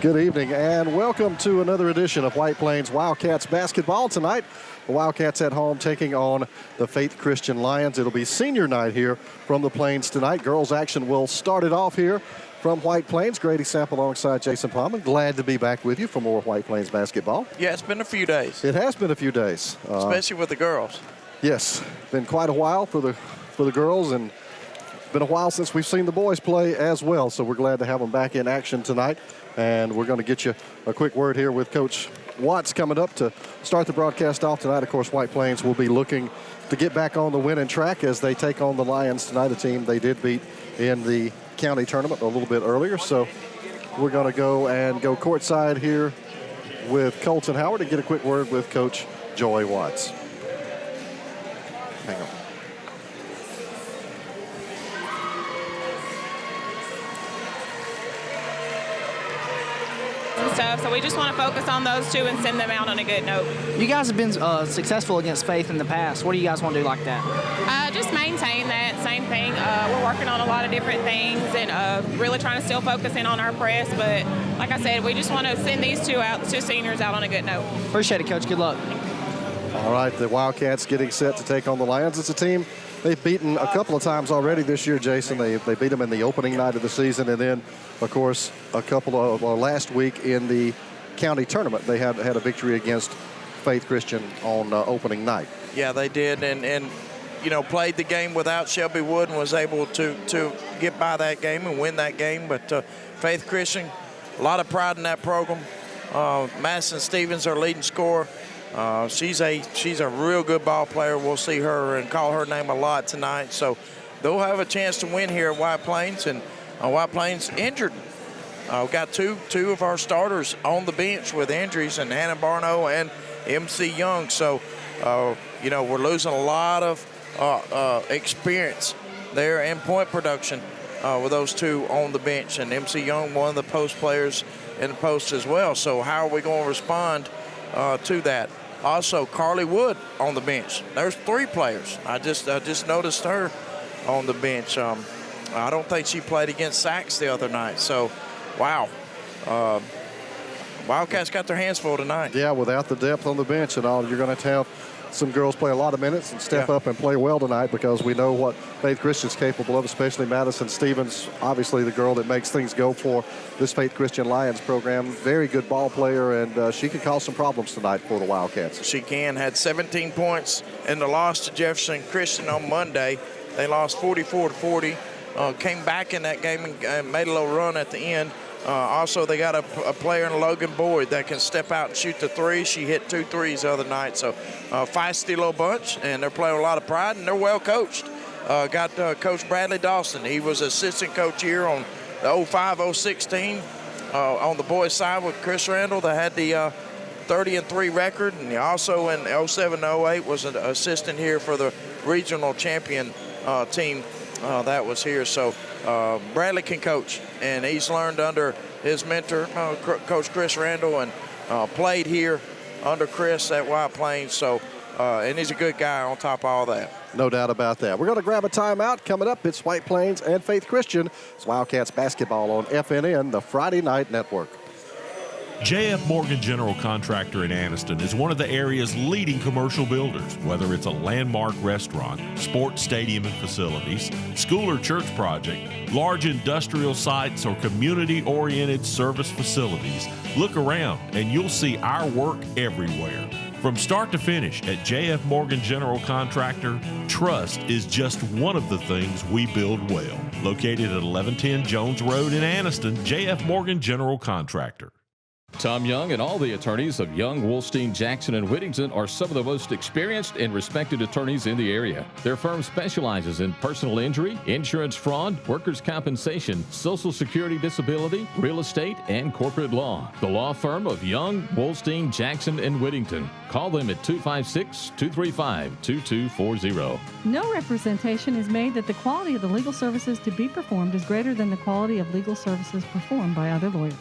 Good evening and welcome to another edition of White Plains Wildcats basketball tonight. The Wildcats at home taking on the Faith Christian Lions. It'll be senior night here from the Plains tonight. Girls action will start it off here from White Plains. Grady Sample alongside Jason Palmer. Glad to be back with you for more White Plains basketball. Yeah, it's been a few days. It has been a few days. Especially with the girls. Yes, been quite a while for the girls, and been a while since we've seen the boys play as well. So we're glad to have them back in action tonight. And we're going to get you a quick word here with Coach Watts coming up to start the broadcast off tonight. Of course, White Plains will be looking to get back on the winning track as they take on the Lions tonight, a team they did beat in the county tournament a little bit earlier. So we're going to go courtside here with Colton Howard and get a quick word with Coach Joy Watts. Hang on. Stuff, so we just want to focus on those two and send them out on a good note. You guys have been successful against Faith in the past. What do you guys want to do like that? Just maintain that same thing. We're working on a lot of different things and really trying to still focus in on our press, but like I said, we just want to send these two seniors out on a good note. Appreciate it, Coach. Good luck. All right, the Wildcats getting set to take on the Lions. It's a team they've beaten a couple of times already this year, Jason. They beat them in the opening night of the season, and then, of course, last week in the county tournament, they had a victory against Faith Christian on opening night. Yeah, they did, and you know, played the game without Shelby Wood and was able to get by that game and win that game. But Faith Christian, a lot of pride in that program. Madison Stevens, our leading scorer. She's a real good ball player. We'll see her and call her name a lot tonight. So they'll have a chance to win here at White Plains. And White Plains injured. We've got two of our starters on the bench with injuries, and Hannah Barno and MC Young. So, you know, we're losing a lot of experience there in point production with those two on the bench. And MC Young, one of the post players in the post as well. So how are we going to respond to that? Also, Carly Wood on the bench. There's three players. I just noticed her on the bench. I don't think she played against Sachs the other night. So, wow. Wildcats got their hands full tonight. Yeah, without the depth on the bench and all, you're going to have some girls play a lot of minutes and step up and play well tonight, because we know what Faith Christian's capable of, especially Madison Stevens, obviously the girl that makes things go for this Faith Christian Lions program. Very good ball player, and she can cause some problems tonight for the Wildcats. She can. Had 17 points in the loss to Jefferson Christian on Monday. They lost 44-40. Came back in that game and made a little run at the end. Also, they got a player in Logan Boyd that can step out and shoot the three. She hit 2 threes the other night. So, feisty little bunch, and they're playing with a lot of pride, and they're well coached. Got Coach Bradley Dawson. He was assistant coach here on the 05-06 team on the boys' side with Chris Randall. They had the 30-3 record, and he also in 07-08 was an assistant here for the regional champion team that was here. So Bradley can coach, and he's learned under his mentor, Coach Chris Randall, and played here under Chris at White Plains. So, and he's a good guy on top of all that. No doubt about that. We're going to grab a timeout. Coming up, it's White Plains and Faith Christian. It's Wildcats basketball on FNN, the Friday Night Network. J.F. Morgan General Contractor in Anniston is one of the area's leading commercial builders. Whether it's a landmark restaurant, sports stadium and facilities, school or church project, large industrial sites, or community-oriented service facilities, look around and you'll see our work everywhere. From start to finish at J.F. Morgan General Contractor, trust is just one of the things we build well. Located at 1110 Jones Road in Anniston, J.F. Morgan General Contractor. Tom Young and all the attorneys of Young, Wolstein, Jackson, and Whittington are some of the most experienced and respected attorneys in the area. Their firm specializes in personal injury, insurance fraud, workers' compensation, Social Security disability, real estate, and corporate law. The law firm of Young, Wolstein, Jackson, and Whittington. Call them at 256-235-2240. No representation is made that the quality of the legal services to be performed is greater than the quality of legal services performed by other lawyers.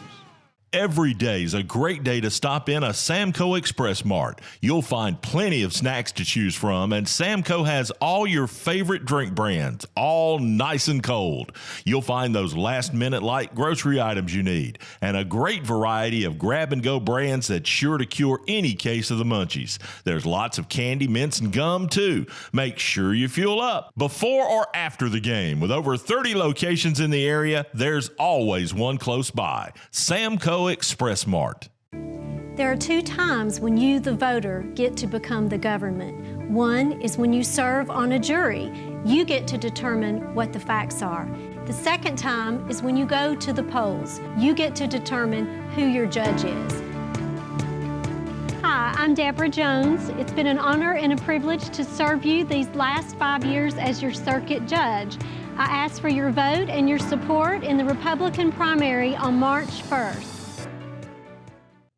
Every day is a great day to stop in a Samco Express Mart. You'll find plenty of snacks to choose from, and Samco has all your favorite drink brands, all nice and cold. You'll find those last-minute light grocery items you need, and a great variety of grab-and-go brands that's sure to cure any case of the munchies. There's lots of candy, mints, and gum, too. Make sure you fuel up before or after the game. With over 30 locations in the area, there's always one close by. Samco Express Mart. There are two times when you, the voter, get to become the government. One is when you serve on a jury. You get to determine what the facts are. The second time is when you go to the polls. You get to determine who your judge is. Hi, I'm Deborah Jones. It's been an honor and a privilege to serve you these last 5 years as your circuit judge. I ask for your vote and your support in the Republican primary on March 1st.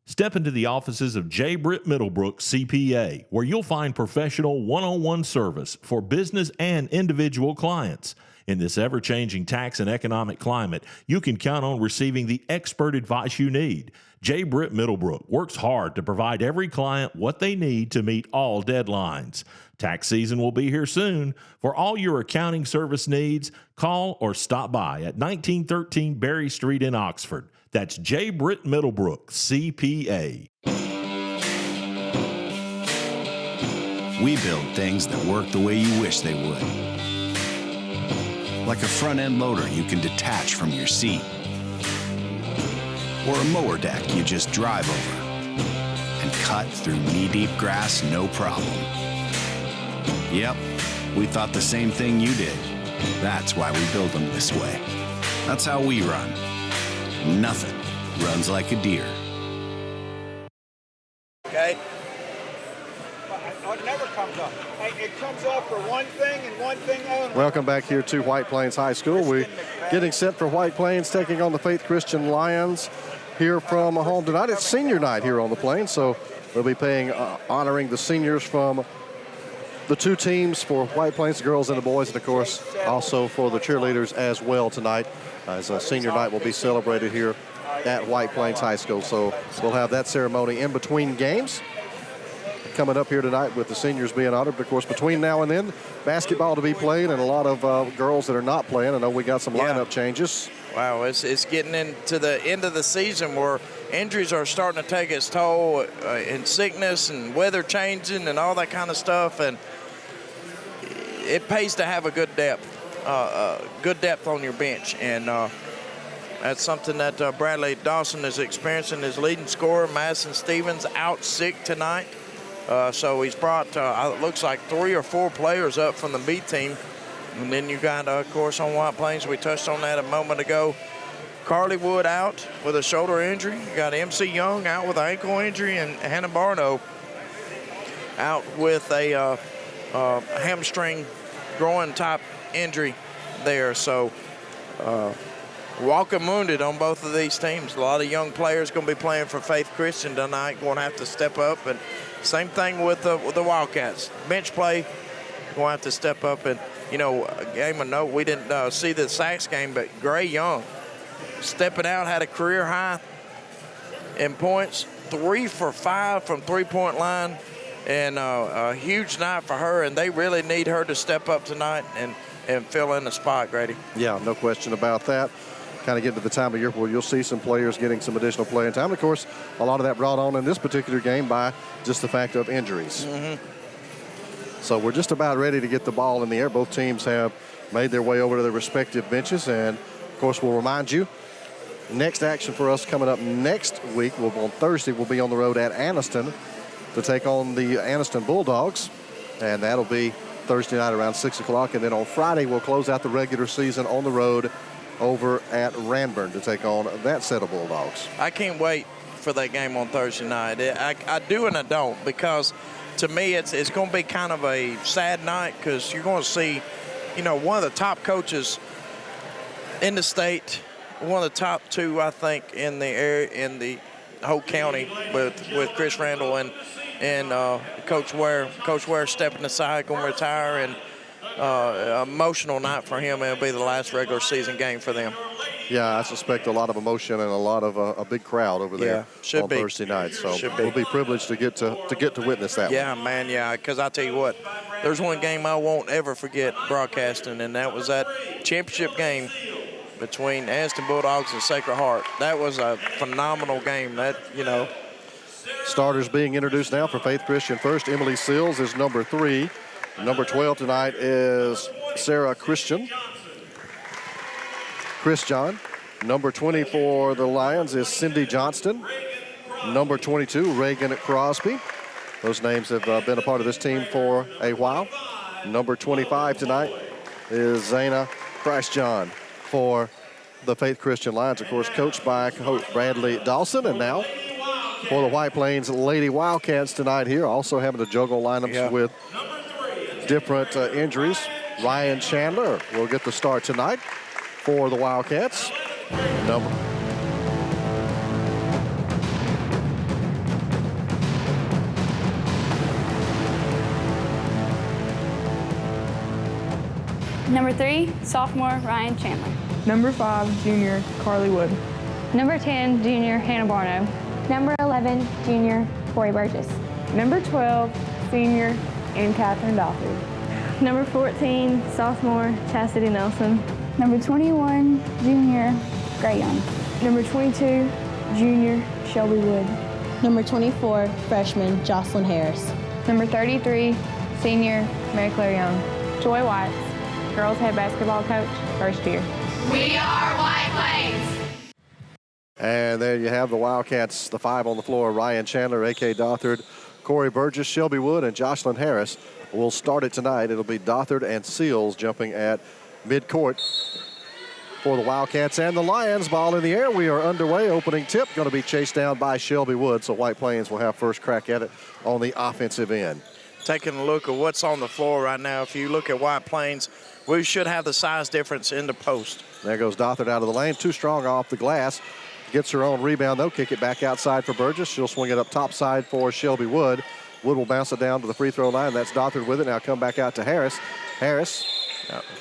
Step into the offices of J. Britt Middlebrook, CPA, where you'll find professional one-on-one service for business and individual clients. In this ever-changing tax and economic climate, you can count on receiving the expert advice you need. J. Britt Middlebrook works hard to provide every client what they need to meet all deadlines. Tax season will be here soon. For all your accounting service needs, call or stop by at 1913 Berry Street in Oxford. That's J. Britt Middlebrook, CPA. We build things that work the way you wish they would. Like a front-end loader you can detach from your seat. Or a mower deck you just drive over and cut through knee-deep grass no problem. Yep, we thought the same thing you did. That's why we build them this way. That's how we run. Nothing runs like a deer. Okay. It never comes up. It comes up for one thing and one thing only. Welcome back here to White Plains High School. We're getting set for White Plains taking on the Faith Christian Lions here from home tonight. It's senior night here on the Plains, so we'll be honoring the seniors from the two teams for White Plains, the girls and the boys, and of course also for the cheerleaders as well tonight, as a senior night will be celebrated here at White Plains High School. So we'll have that ceremony in between games coming up here tonight with the seniors being honored. But of course, between now and then, basketball to be played and a lot of girls that are not playing. I know we got some lineup changes. Wow, it's getting into the end of the season where injuries are starting to take its toll, and sickness and weather changing and all that kind of stuff. And it pays to have a good depth on your bench. And that's something that Bradley Dawson is experiencing. His leading scorer, Madison Stevens, out sick tonight. So he's brought, it looks like 3 or 4 players up from the B team. And then you got, of course, on White Plains, we touched on that a moment ago, Carly Wood out with a shoulder injury. You got MC Young out with an ankle injury, and Hannah Barno out with a hamstring groin type injury there. So walking wounded on both of these teams. A lot of young players going to be playing for Faith Christian tonight, going to have to step up. And same thing with the Wildcats. Bench play, going to have to step up. And, you know, a game of note, we didn't see the Sachs game, but Gray Young stepping out, had a career high in points, 3 for 5 from three-point line, and a huge night for her. And they really need her to step up tonight and fill in the spot, Grady. Yeah, no question about that. Kind of get to the time of year where you'll see some players getting some additional playing time. Of course, a lot of that brought on in this particular game by just the fact of injuries. So we're just about ready to get the ball in the air. Both teams have made their way over to their respective benches. And, of course, we'll remind you, next action for us coming up next week, on Thursday, we'll be on the road at Anniston to take on the Anniston Bulldogs. And that'll be Thursday night around 6 o'clock. And then on Friday, we'll close out the regular season on the road over at Ranburn to take on that set of Bulldogs. I can't wait for that game on Thursday night. I do and I don't, because to me it's going to be kind of a sad night, because you're going to see, you know, one of the top coaches in the state, one of the top 2, I think, in the area, in the whole county, with Chris Randall and Coach Ware. Coach Ware stepping aside, going to retire, and emotional night for him. It'll be the last regular season game for them. Yeah, I suspect a lot of emotion and a lot of a big crowd over there should on be. Thursday night. So Should be. we'll be privileged to get to witness that. Yeah, man, yeah. Because I tell you what, there's one game I won't ever forget broadcasting, and that was that championship game between Anniston Bulldogs and Sacred Heart. That was a phenomenal game. That, you know. Starters being introduced now for Faith Christian first. Emily Seals is number 3. Number 12 tonight is Sarah Chrstian. Number 20 for the Lions is Cindy Johnston. Number 22, Reagan Crosby. Those names have been a part of this team for a while. Number 25 tonight is Zayna Chrstian for the Faith Christian Lions, of course, coached by Coach Bradley Dawson. And now for the White Plains Lady Wildcats tonight here, also having to juggle lineups with different injuries. Ryan Chandler will get the start tonight for the Wildcats. Number 3, sophomore Ryan Chandler. Number 5, junior Carly Wood. Number 10, junior Hannah Barno. Number 11, junior Corey Burgess. Number 12, senior Ann Catherine Doffy. Number 14, sophomore Chastity Nelson. Number 21, junior Gray Young. Number 22, junior Shelby Wood. Number 24, freshman Jocelyn Harris. Number 33, senior Mary Claire Young. Joy Watts, girls head basketball coach, first year. We are White Plains. And there you have the Wildcats, the 5 on the floor. Ryan Chandler, A.K. Dothard, Corey Burgess, Shelby Wood, and Jocelyn Harris will start it tonight. It'll be Dothard and Seals jumping at midcourt for the Wildcats and the Lions. Ball in the air. We are underway. Opening tip going to be chased down by Shelby Wood. So White Plains will have first crack at it on the offensive end. Taking a look at what's on the floor right now, if you look at White Plains, we should have the size difference in the post. There goes Dothard out of the lane. Too strong off the glass. Gets her own rebound, though. Kick it back outside for Burgess. She'll swing it up top side for Shelby Wood. Wood will bounce it down to the free throw line. That's Dothard with it. Now come back out to Harris. Harris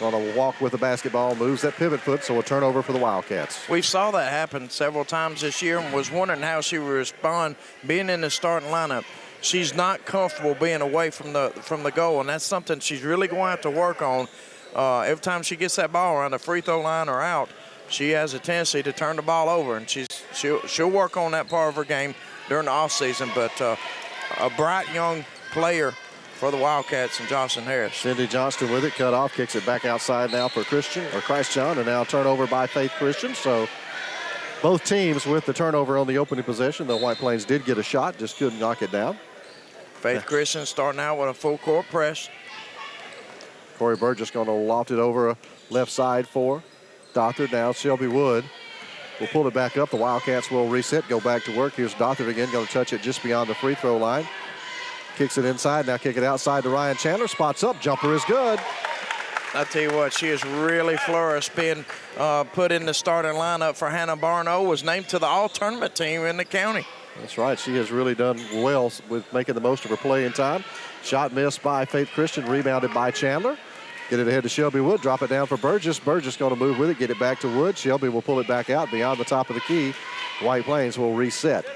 going to walk with the basketball, moves that pivot foot, so a turnover for the Wildcats. We saw that happen several times this year and was wondering how she would respond being in the starting lineup. She's not comfortable being away from the goal, and that's something she's really going to have to work on. Every time she gets that ball around the free throw line or out, she has a tendency to turn the ball over, and she'll work on that part of her game during the offseason. But a bright young player for the Wildcats and Jocelyn Harris. Cindy Johnston with it, cut off, kicks it back outside now for Chrstian, and now turnover by Faith Christian. So both teams with the turnover on the opening possession. The White Plains did get a shot, just couldn't knock it down. Faith Christian starting out with a full court press. Corey Burgess going to loft it over left side for Dothard. Now Shelby Wood will pull it back up. The Wildcats will reset, go back to work. Here's Dothard again, going to touch it just beyond the free throw line. Kicks it inside, now kick it outside to Ryan Chandler. Spots up, jumper is good. I tell you what, she has really flourished, being put in the starting lineup for Hannah Barno, was named to the all-tournament team in the county. That's right, she has really done well with making the most of her playing time. Shot missed by Faith Christian, rebounded by Chandler. Get it ahead to Shelby Wood, drop it down for Burgess. Burgess going to move with it, get it back to Wood. Shelby will pull it back out beyond the top of the key. White Plains will reset.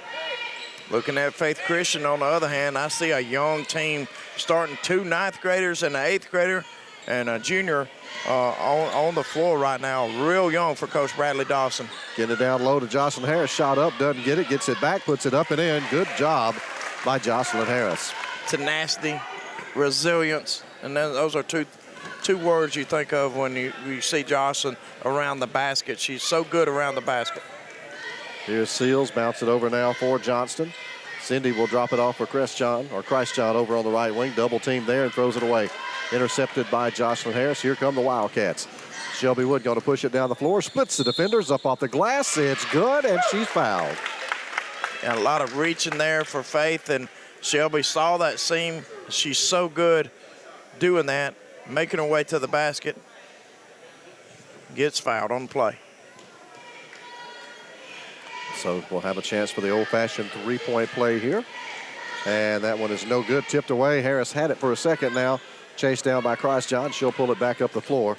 Looking at Faith Christian, on the other hand, I see a young team starting 2 ninth graders and an 8th grader and a junior on the floor right now. Real young for Coach Bradley Dawson. Getting it down low to Jocelyn Harris. Shot up, doesn't get it, gets it back, puts it up and in. Good job by Jocelyn Harris. Tenacity, resilience, and then those are two words you think of when you see Jocelyn around the basket. She's so good around the basket. Here's Seals, bounce it over now for Johnston. Cindy will drop it off for Chrstian over on the right wing. Double team there and throws it away. Intercepted by Jocelyn Harris. Here come the Wildcats. Shelby Wood going to push it down the floor. Splits the defenders up off the glass. It's good, and she's fouled. And a lot of reaching there for Faith, and Shelby saw that seam. She's so good doing that, making her way to the basket. Gets fouled on the play. So we'll have a chance for the old-fashioned three-point play here. And that one is no good. Tipped away. Harris had it for a second now. Chased down by Chrstian. She'll pull it back up the floor.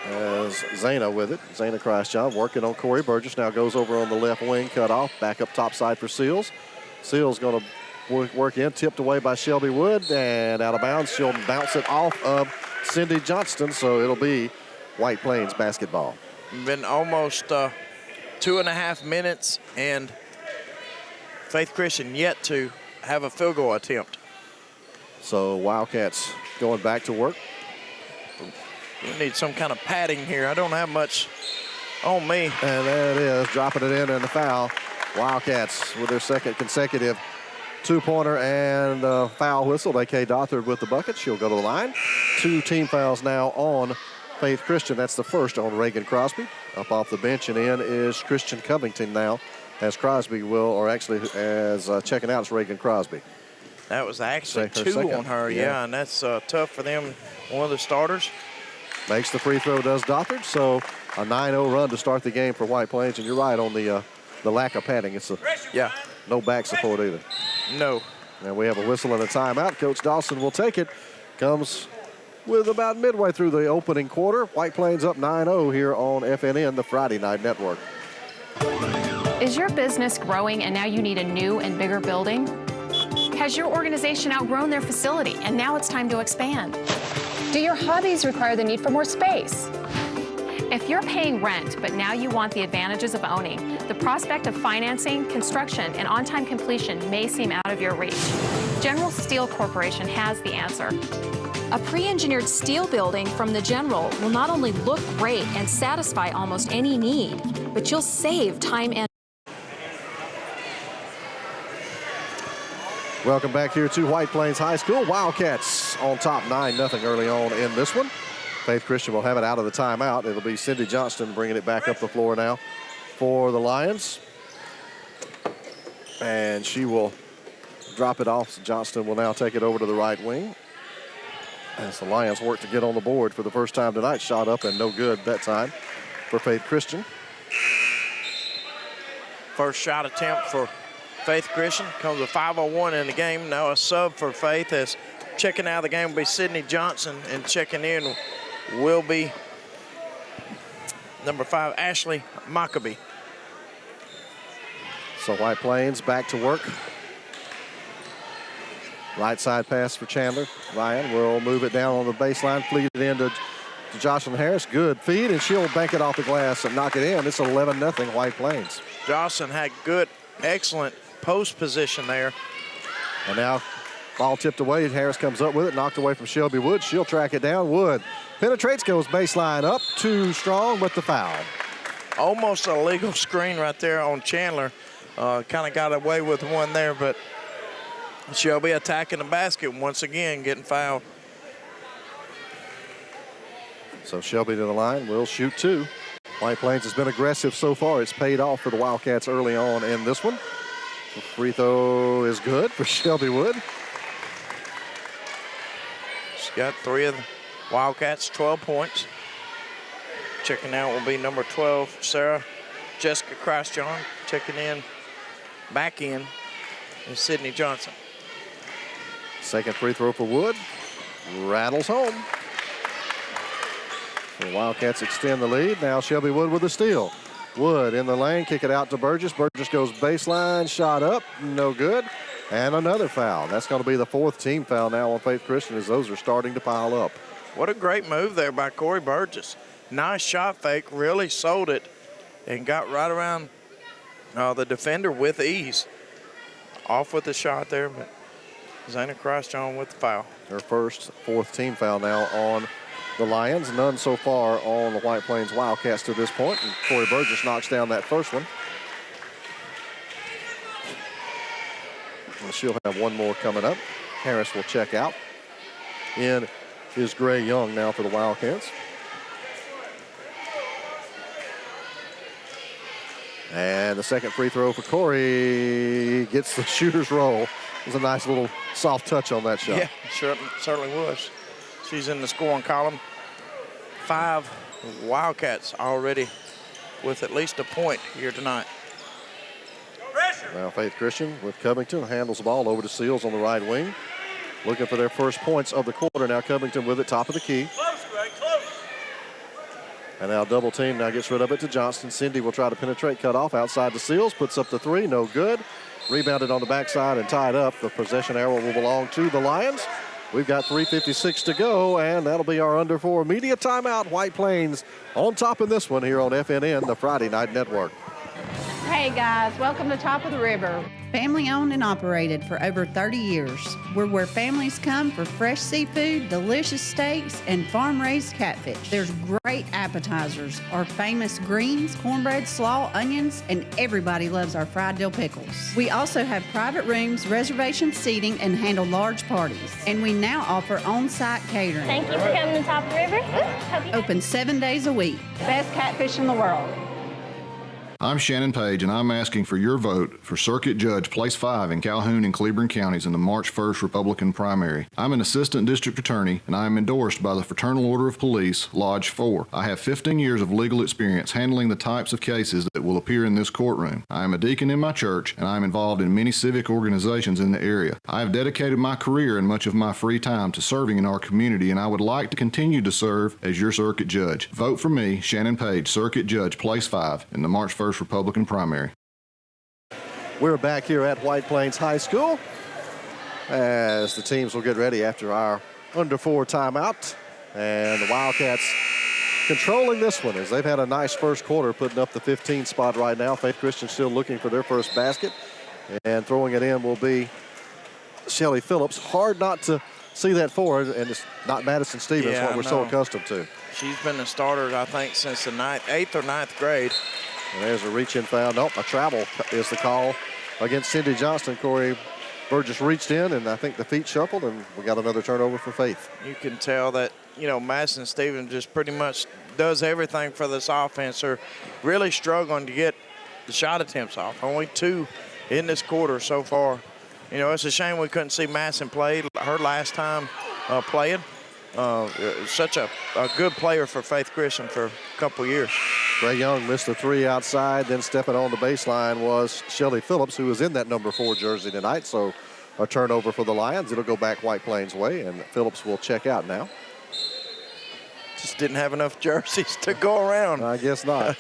as Zayna with it. Zayna Chrstian working on Corey Burgess. Now goes over on the left wing, cut off. Back up top side for Seals. Seals going to work in, tipped away by Shelby Wood, and out of bounds. She'll bounce it off of Cindy Johnston, so it'll be White Plains basketball. Been almost 2.5 minutes, and Faith Christian yet to have a field goal attempt. So Wildcats going back to work. We need some kind of padding here. I don't have much on me. And there it is, dropping it in and the foul. Wildcats with their second consecutive two-pointer and foul whistle. AK Dothard with the bucket. She'll go to the line. 2 team fouls now on Faith Christian. That's the first on Reagan Crosby. Up off the bench and in is Christian Covington now, as Crosby will, or actually as checking out is Reagan Crosby. That was actually Her 2 second. on her, yeah, and that's tough for them. One of the starters. Makes the free throw, does Dothard. So a 9-0 run to start the game for White Plains. And you're right on the lack of padding. It's no back support either. No. And we have a whistle and a timeout. Coach Dawson will take it. Comes with about midway through the opening quarter. White Plains up 9-0 here on FNN, the Friday Night Network. Is your business growing and now you need a new and bigger building? Has your organization outgrown their facility and now it's time to expand? Do your hobbies require the need for more space? If you're paying rent, but now you want the advantages of owning, the prospect of financing, construction, and on-time completion may seem out of your reach. General Steel Corporation has the answer. A pre-engineered steel building from the General will not only look great and satisfy almost any need, but you'll save time and Welcome back here to White Plains High School. Wildcats on top 9-0 early on in this one. Faith Christian will have it out of the timeout. It'll be Cindy Johnston bringing it back up the floor now for the Lions. And she will drop it off. Johnston will now take it over to the right wing. As the Lions work to get on the board for the first time tonight. Shot up and no good that time for Faith Christian. First shot attempt for Faith Christian. Comes with 5:01 in the game. Now a sub for Faith, as checking out of the game will be Sydney Johnson, and checking in will be number 5, Ashley Maccabee. So White Plains back to work. Right side pass for Chandler. Ryan will move it down on the baseline, fleet it into Jocelyn Harris. Good feed, and she'll bank it off the glass and knock it in. It's 11-0 White Plains. Jocelyn had good, excellent post position there. And now ball tipped away. Harris comes up with it, knocked away from Shelby Wood. She'll track it down. Wood penetrates, goes baseline up. Too strong, but the foul. Almost a legal screen right there on Chandler. Kind of got away with one there, but Shelby attacking the basket once again, getting fouled. So Shelby to the line, will shoot 2. White Plains has been aggressive so far. It's paid off for the Wildcats early on in this one. The free throw is good for Shelby Wood. She's got 3 of the Wildcats, 12 points. Checking out will be number 12, Sarah Jessica Chrstian. Checking in, back in, is Sydney Johnson. Second free throw for Wood. Rattles home. The Wildcats extend the lead. Now Shelby Wood with a steal. Wood in the lane, kick it out to Burgess. Burgess goes baseline, shot up, no good. And another foul. That's going to be the 4th team foul now on Faith Christian, as those are starting to pile up. What a great move there by Corey Burgess. Nice shot fake, really sold it, and got right around the defender with ease. Off with the shot there, but Zayna Chrstian with the foul. Her first 4th team foul now on the Lions. None so far on the White Plains Wildcats to this point. And Corey Burgess knocks down that first one. And she'll have one more coming up. Harris will check out. In is Gray Young now for the Wildcats. And the second free throw for Corey gets the shooter's roll. It was a nice little soft touch on that shot. Yeah, certainly was. She's in the scoring column. 5 Wildcats already with at least a point here tonight. Now Faith Christian with Covington handles the ball over to Seals on the right wing. Looking for their first points of the quarter. Now Covington with it, top of the key. And now double team now gets rid of it to Johnston. Cindy will try to penetrate, cut off outside the Seals, puts up the three, no good. Rebounded on the backside and tied up. The possession arrow will belong to the Lions. We've got 3:56 to go, and that'll be our under 4 media timeout. White Plains on top in this one here on FNN, the Friday Night Network. Hey guys, welcome to Top of the River. Family owned and operated for over 30 years. We're where families come for fresh seafood, delicious steaks, and farm-raised catfish. There's great appetizers, our famous greens, cornbread, slaw, onions, and everybody loves our fried dill pickles. We also have private rooms, reservation seating, and handle large parties. And we now offer on-site catering. Thank you for coming to Top of the River. Open 7 days a week. Best catfish in the world. I'm Shannon Page, and I'm asking for your vote for Circuit Judge Place 5 in Calhoun and Cleburne counties in the March 1st Republican primary. I'm an assistant district attorney, and I am endorsed by the Fraternal Order of Police, Lodge 4. I have 15 years of legal experience handling the types of cases that will appear in this courtroom. I am a deacon in my church, and I am involved in many civic organizations in the area. I have dedicated my career and much of my free time to serving in our community, and I would like to continue to serve as your circuit judge. Vote for me, Shannon Page, Circuit Judge Place 5 in the March 1st Republican primary. We're back here at White Plains High School as the teams will get ready after our under 4 timeout. And the Wildcats controlling this one as they've had a nice first quarter, putting up the 15 spot right now. Faith Christian still looking for their first basket, and throwing it in will be Shelly Phillips. Hard not to see that forward, and it's not Madison Stevens, what we're so accustomed to. She's been a starter, I think, since the 8th or 9th grade. And there's a reach-in foul. Nope, a travel is the call against Cindy Johnston. Corey Burgess reached in, and I think the feet shuffled, and we got another turnover for Faith. You can tell that, Madison Stevens just pretty much does everything for this offense. They're really struggling to get the shot attempts off. Only 2 in this quarter so far. It's a shame we couldn't see Madison play her last time playing. Such a good player for Faith Christian for a couple years. Ray Young missed the 3 outside, then stepping on the baseline was Shelly Phillips, who was in that number 4 jersey tonight. So a turnover for the Lions. It'll go back White Plains way, and Phillips will check out now. Just didn't have enough jerseys to go around. I guess not.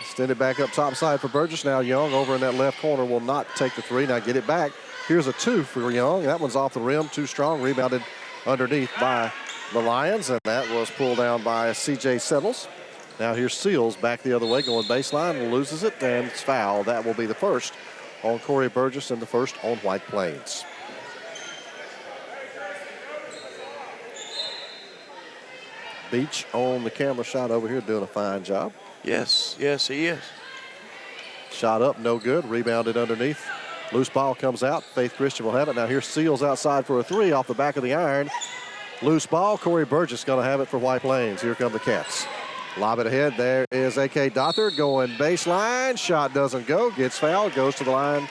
Extend it back up top side for Burgess. Now Young over in that left corner will not take the 3. Now get it back. Here's a 2 for Young. That one's off the rim, too strong. Rebounded underneath by the Lions, and that was pulled down by C.J. Settles. Now here's Seals back the other way, going baseline, loses it, and it's foul. That will be the first on Corey Burgess and the first on White Plains. Beach on the camera shot over here doing a fine job. Yes, he is. Shot up, no good, rebounded underneath. Loose ball comes out, Faith Christian will have it. Now here's Seals outside for a 3 off the back of the iron. Loose ball, Corey Burgess going to have it for White Plains. Here come the Cats. Lob it ahead. There is A.K. Dothard going baseline. Shot doesn't go. Gets fouled. Goes to the line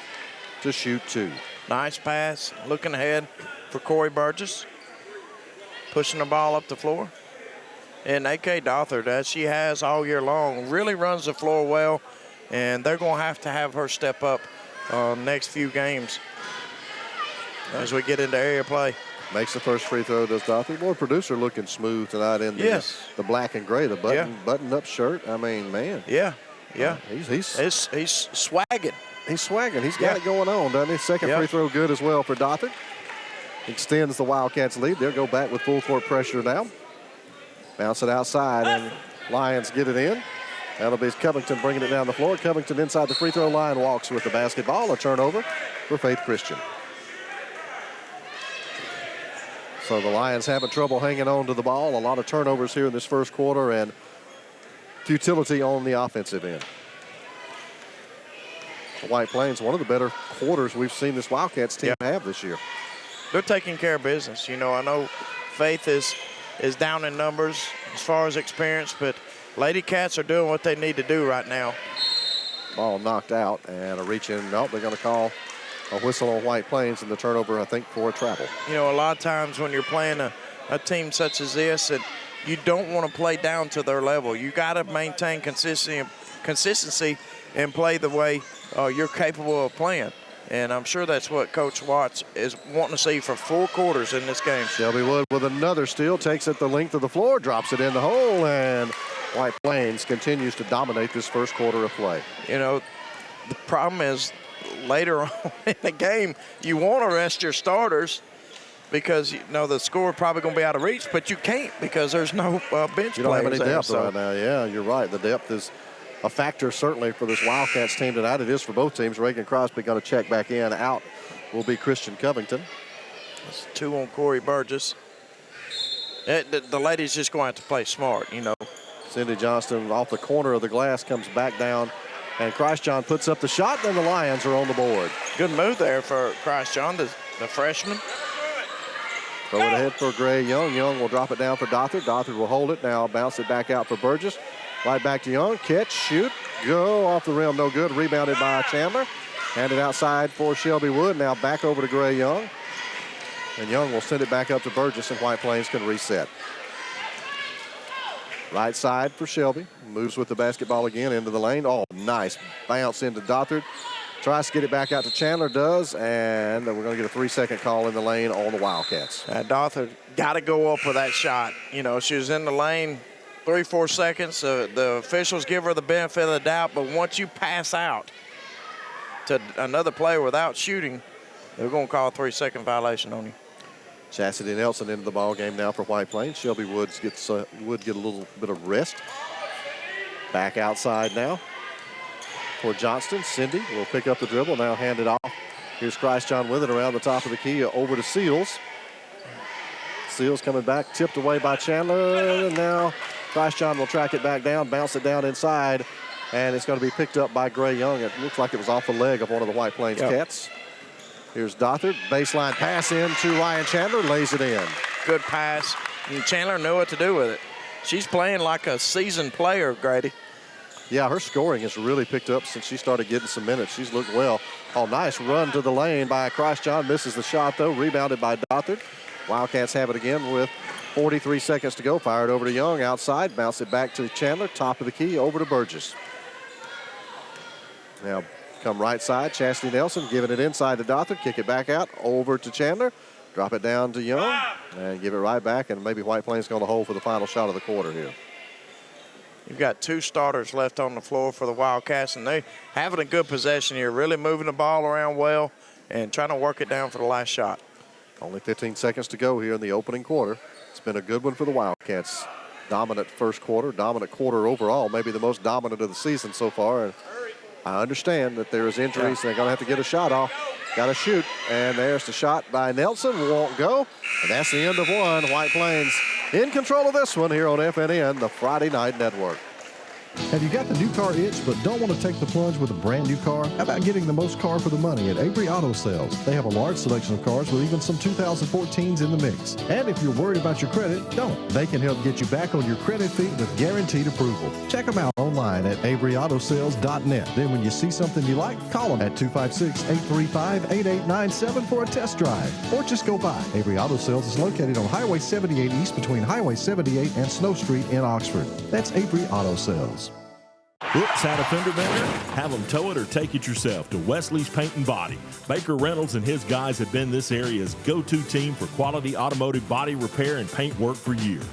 to shoot 2. Nice pass. Looking ahead for Corey Burgess. Pushing the ball up the floor. And A.K. Dothard, as she has all year long, really runs the floor well. And they're going to have her step up next few games as we get into area play. Makes the first free throw, does Dothard. Boy, producer looking smooth tonight in the black and gray, the button-up shirt. I mean, man. Yeah. He's swagging. He's swagging. He's got it going on, doesn't he? Second free throw good as well for Dothard. Extends the Wildcats lead. They'll go back with full court pressure now. Bounce it outside, and Lions get it in. That'll be Covington bringing it down the floor. Covington inside the free throw line walks with the basketball. A turnover for Faith Christian. So the Lions having trouble hanging on to the ball. A lot of turnovers here in this first quarter and futility on the offensive end. The White Plains, one of the better quarters we've seen this Wildcats team have this year. They're taking care of business. I know Faith is down in numbers as far as experience, but Lady Cats are doing what they need to do right now. Ball knocked out and a reach in. Nope, they're going to call a whistle on White Plains and the turnover, I think, for a travel. A lot of times when you're playing a team such as this, and you don't want to play down to their level. You got to maintain consistency and play the way you're capable of playing. And I'm sure that's what Coach Watts is wanting to see for 4 quarters in this game. Shelby Wood with another steal, takes it the length of the floor, drops it in the hole, and White Plains continues to dominate this first quarter of play. You know, the problem is later on in the game, you want to rest your starters because you know the score probably going to be out of reach, but you can't because there's no bench players. You don't have any there, depth right now. Yeah, you're right. The depth is a factor certainly for this Wildcats team tonight. It is for both teams. Reagan Crosby going to check back in. Out will be Chrstian Covington. It's 2 on Corey Burgess. The ladies just going to have to play smart, you know. Cindy Johnston off the corner of the glass comes back down, and Chrstian puts up the shot, and the Lions are on the board. Good move there for Chrstian, the freshman. Throw it ahead for Gray Young. Young will drop it down for Dothard. Dothard will hold it. Now bounce it back out for Burgess. Right back to Young. Catch, shoot, go. Off the rim, no good. Rebounded by Chandler. Handed outside for Shelby Wood. Now back over to Gray Young. And Young will send it back up to Burgess, and White Plains can reset. Right side for Shelby. Moves with the basketball again into the lane. Oh, nice bounce into Dothard. Tries to get it back out to Chandler, does, and we're going to get a 3-second call in the lane on the Wildcats. Dothard got to go up with that shot. You know, she was in the lane 3-4 seconds. The officials give her the benefit of the doubt, but once you pass out to another player without shooting, they're going to call a 3-second violation on you. Chastity Nelson into the ball game now for White Plains. Shelby Wood gets a little bit of rest. Back outside now for Johnston. Cindy will pick up the dribble, now hand it off. Here's Chrstian with it around the top of the key over to Seals. Seals coming back, tipped away by Chandler. And now Chrstian will track it back down, bounce it down inside, and it's going to be picked up by Gray Young. It looks like it was off the leg of one of the White Plains Cats. Here's Dothard, baseline pass in to Ryan Chandler, lays it in. Good pass, and Chandler knew what to do with it. She's playing like a seasoned player, Grady. Yeah, her scoring has really picked up since she started getting some minutes. She's looked well. Oh, nice run to the lane by Chrstian. Misses the shot, though. Rebounded by Dothard. Wildcats have it again with 43 seconds to go. Fired over to Young outside. Bounce it back to Chandler. Top of the key over to Burgess. Now come right side. Chastity Nelson giving it inside to Dothard. Kick it back out over to Chandler. Drop it down to Young and give it right back. And maybe White Plains going to hold for the final shot of the quarter here. You've got 2 starters left on the floor for the Wildcats, and they having a good possession here, really moving the ball around well and trying to work it down for the last shot. Only 15 seconds to go here in the opening quarter. It's been a good one for the Wildcats. Dominant first quarter, dominant quarter overall, maybe the most dominant of the season so far. And I understand that there is injuries, and they're going to have to get a shot off. Got to shoot, and there's the shot by Nelson. Won't go, and that's the end of one. White Plains in control of this one here on FNN, the Friday Night Network. Have you got the new car itch but don't want to take the plunge with a brand new car? How about getting the most car for the money at Avery Auto Sales? They have a large selection of cars with even some 2014s in the mix. And if you're worried about your credit, don't. They can help get you back on your credit feet with guaranteed approval. Check them out online at AveryAutoSales.net. Then when you see something you like, call them at 256-835-8897 for a test drive. Or just go by. Avery Auto Sales is located on Highway 78 East between Highway 78 and Snow Street in Oxford. That's Avery Auto Sales. Oops, had a fender bender? Have them tow it or take it yourself to Wesley's Paint and Body. Baker Reynolds and his guys have been this area's go-to team for quality automotive body repair and paint work for years.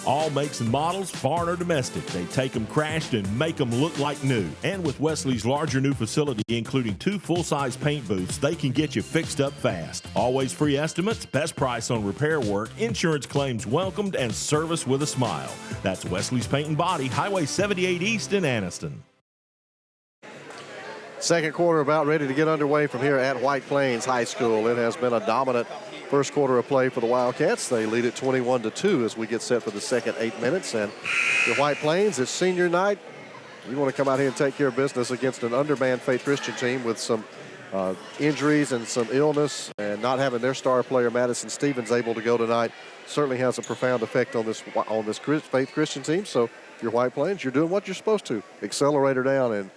All makes and models, foreign or domestic. They take them crashed and make them look like new. And with Wesley's larger new facility, including 2 full-size paint booths, they can get you fixed up fast. Always free estimates, best price on repair work, insurance claims welcomed, and service with a smile. That's Wesley's Paint and Body, Highway 78 East in Anniston. Second quarter about ready to get underway from here at White Plains High School. It has been a dominant first quarter of play for the Wildcats. They lead it 21-2 as we get set for the second 8 minutes. And the White Plains, it's senior night. You want to come out here and take care of business against an undermanned Faith Christian team with some injuries and some illness, and not having their star player Madison Stevens able to go tonight certainly has a profound effect on this Faith Christian team. So if you're White Plains, you're doing what you're supposed to. Accelerate her down and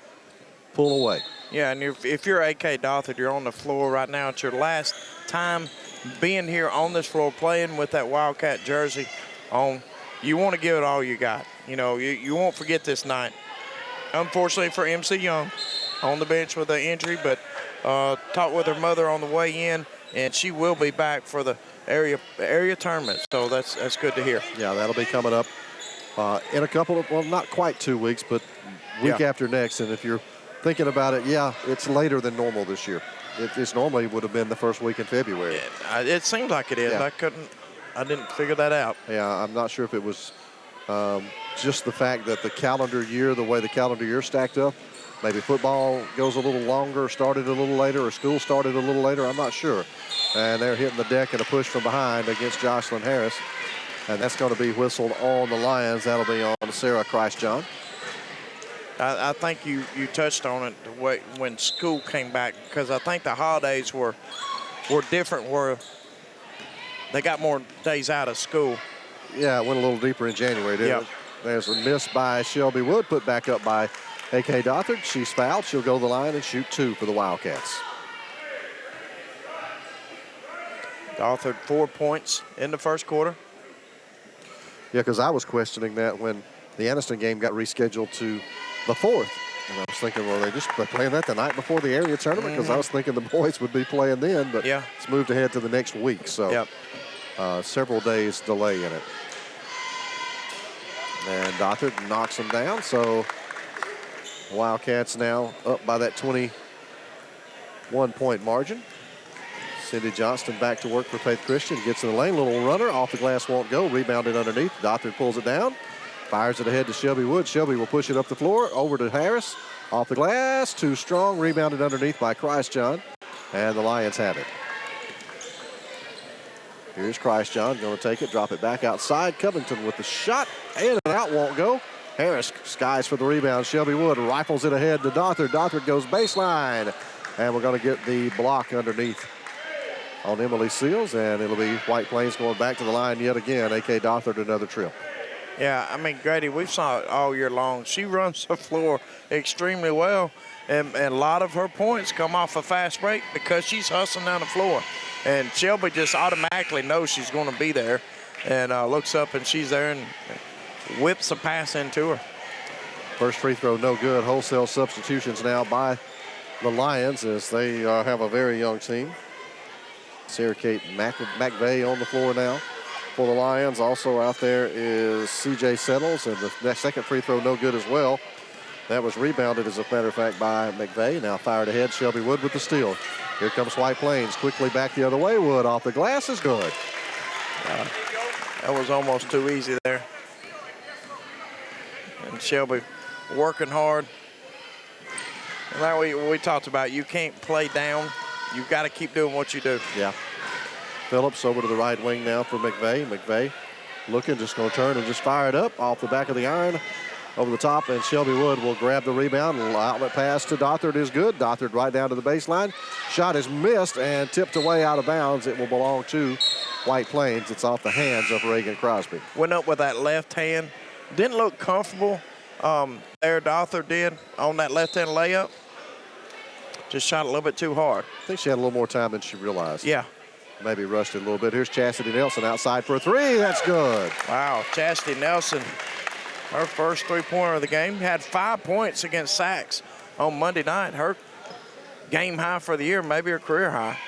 pull away. Yeah, and if you're AK Dothard, you're on the floor right now. It's your last time being here on this floor playing with that Wildcat jersey on. You want to give it all you got. You know, you won't forget this night. Unfortunately for MC Young on the bench with an injury, but talked with her mother on the way in, and she will be back for the area tournament. So that's good to hear. Yeah, that'll be coming up in a couple of, well, not quite 2 weeks, but week after next. And if you're thinking about it, yeah, it's later than normal this year. It's normally would have been the first week in February. It seems like it is. Yeah. I didn't figure that out. Yeah, I'm not sure if it was just the fact that the way the calendar year stacked up. Maybe football goes a little longer, started a little later, or school started a little later. I'm not sure. And they're hitting the deck and a push from behind against Jocelyn Harris. And that's going to be whistled on the Lions. That'll be on Sarah Chrstian. I think you touched on it when school came back, because I think the holidays were different, where they got more days out of school. Yeah, it went a little deeper in January, didn't it? There's a miss by Shelby Wood, put back up by A.K. Dothard. She's fouled. She'll go to the line and shoot 2 for the Wildcats. Dothard 4 points in the first quarter. Yeah, because I was questioning that when the Anniston game got rescheduled to the 4th. And I was thinking, well, they're playing that the night before the area tournament, because I was thinking the boys would be playing then, but it's moved ahead to the next week. So several days delay in it. And Dothard knocks them down. So Wildcats now up by that 21-point margin. Cindy Johnston back to work for Faith Chrstian. Gets in the lane, little runner, off the glass, won't go. Rebounded underneath. Dothard pulls it down. Fires it ahead to Shelby Wood. Shelby will push it up the floor, over to Harris. Off the glass, too strong. Rebounded underneath by Chrstian. And the Lions have it. Here's Chrstian, going to take it, drop it back outside. Covington with the shot. In and out, won't go. Harris skies for the rebound. Shelby Wood rifles it ahead to Dothard. Dothard goes baseline. And we're going to get the block underneath on Emily Seals. And it'll be White Plains going back to the line yet again. A.K. Dothard, another trip. Yeah, I mean, Grady, we've saw it all year long. She runs the floor extremely well, and a lot of her points come off a fast break because she's hustling down the floor. And Shelby just automatically knows she's going to be there and looks up, and she's there and whips a pass into her. First free throw, no good. Wholesale substitutions now by the Lions as they have a very young team. Sarah Kate McVeigh on the floor now for the Lions. Also out there is C.J. Settles, and the second free throw no good as well. That was rebounded, as a matter of fact, by McVeigh. Now fired ahead, Shelby Wood with the steal. Here comes White Plains, quickly back the other way. Wood off the glass is good. That was almost too easy there. And Shelby working hard. And that we talked about, you can't play down. You've got to keep doing what you do. Yeah. Phillips over to the right wing now for McVeigh. McVeigh looking, just going to turn and just fire it up off the back of the iron over the top, and Shelby Wood will grab the rebound. Outlet pass to Dothard is good. Dothard right down to the baseline. Shot is missed and tipped away out of bounds. It will belong to White Plains. It's off the hands of Reagan Crosby. Went up with that left hand. Didn't look comfortable there, Dothard did, on that left-hand layup. Just shot a little bit too hard. I think she had a little more time than she realized. Yeah. Maybe rushed it a little bit. Here's Chastity Nelson outside for a three. That's good. Wow, Chastity Nelson, her first three-pointer of the game, had 5 points against Sachs on Monday night. Her game high for the year, maybe her career high.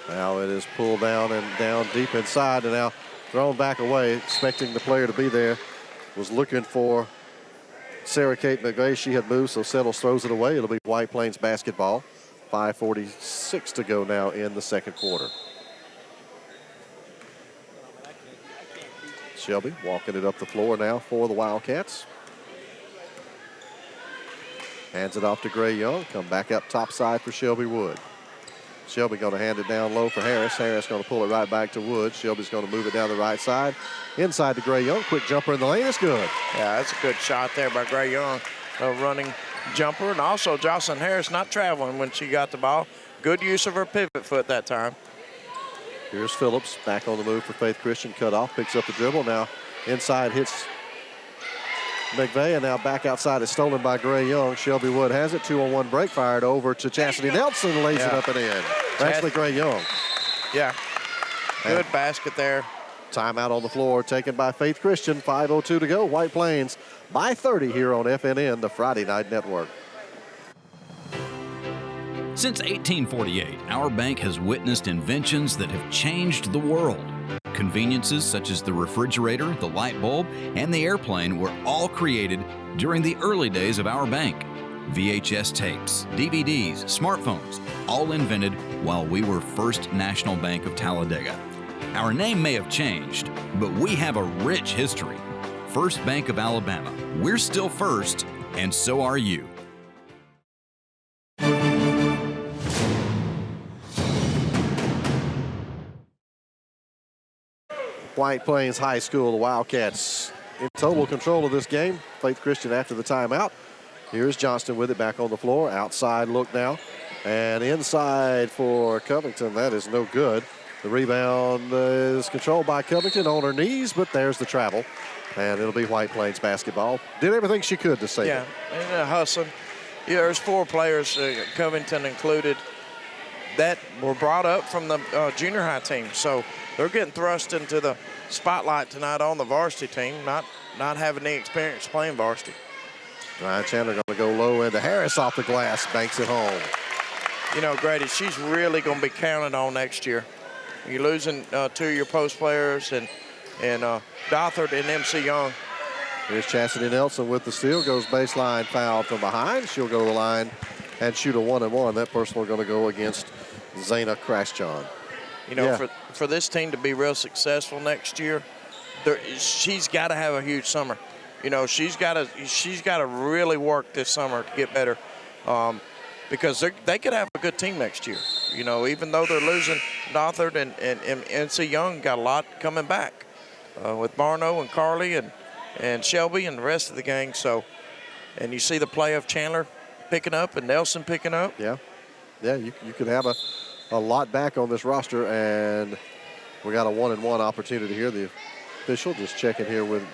Now it is pulled down and down deep inside, and now thrown back away, expecting the player to be there. Was looking for Sarah Kate McVeigh. She had moved, so Settles throws it away. It'll be White Plains basketball. 5:46 to go now in the second quarter. Shelby walking it up the floor now for the Wildcats. Hands it off to Gray Young. Come back up top side for Shelby Wood. Shelby going to hand it down low for Harris. Harris going to pull it right back to Wood. Shelby's going to move it down the right side. Inside to Gray Young. Quick jumper in the lane. It's good. Yeah, that's a good shot there by Gray Young. A running jumper. And also Jocelyn Harris not traveling when she got the ball. Good use of her pivot foot that time. Here's Phillips back on the move for Faith Chrstian. Cut off. Picks up the dribble. Now inside hits McVeigh, and now back outside is stolen by Gray Young. Shelby Wood has it. 2-on-1 break, fired over to Chastity Nelson, lays it up and in. Actually, Gray Young. Yeah, good basket there. Timeout on the floor taken by Faith Chrstian. 5:02 to go. White Plains by 30 here on FNN, the Friday Night Network. Since 1848, our bank has witnessed inventions that have changed the world. Conveniences such as the refrigerator, the light bulb, and the airplane were all created during the early days of our bank. VHS tapes, DVDs, smartphones, all invented while we were First National Bank of Talladega. Our name may have changed, but we have a rich history. First Bank of Alabama. We're still first, and so are you. White Plains High School, the Wildcats in total control of this game. Faith Chrstian after the timeout. Here's Johnston with it back on the floor. Outside look now. And inside for Covington. That is no good. The rebound is controlled by Covington on her knees, but there's the travel. And it'll be White Plains basketball. Did everything she could to save it. Yeah, and hustling. Yeah, there's 4 players, Covington included, that were brought up from the junior high team. So they're getting thrust into the spotlight tonight on the varsity team, not having any experience playing varsity. Ryan Chandler going to go low into Harris off the glass, banks it home. You know, Grady, she's really going to be counted on next year. You're losing 2 of your post players and Dothard and MC Young. Here's Chastity Nelson with the steal, goes baseline foul from behind. She'll go to the line and shoot a 1-and-1. That personal going to go against Zayna Chrstian. You know, for this team to be real successful next year, she's got to have a huge summer. You know, she's got to really work this summer to get better, because they could have a good team next year. You know, even though they're losing Dothard and NC Young, got a lot coming back with Barno and Carly and Shelby and the rest of the gang. So, and you see the play of Chandler picking up and Nelson picking up. Yeah, you could have a lot back on this roster, and we got a 1-and-1 opportunity here. The official just checking here with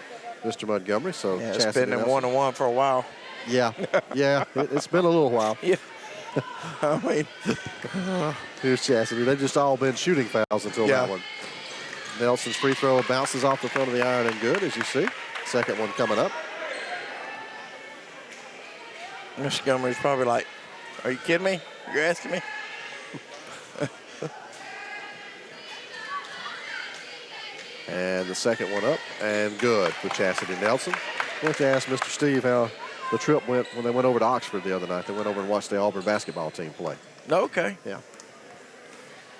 Mr. Montgomery. So yeah, it's been in 1-and-1 for a while. Yeah, it's been a little while. Yeah. I mean, here's Chastity. They've just all been shooting fouls until that one. Nelson's free throw bounces off the front of the iron and good, as you see. Second one coming up. Montgomery's probably like, are you kidding me? You're asking me? And the second one up and good for Chastity Nelson. I want to ask Mr. Steve how the trip went when they went over to Oxford the other night. They went over and watched the Auburn basketball team play. Okay. Yeah.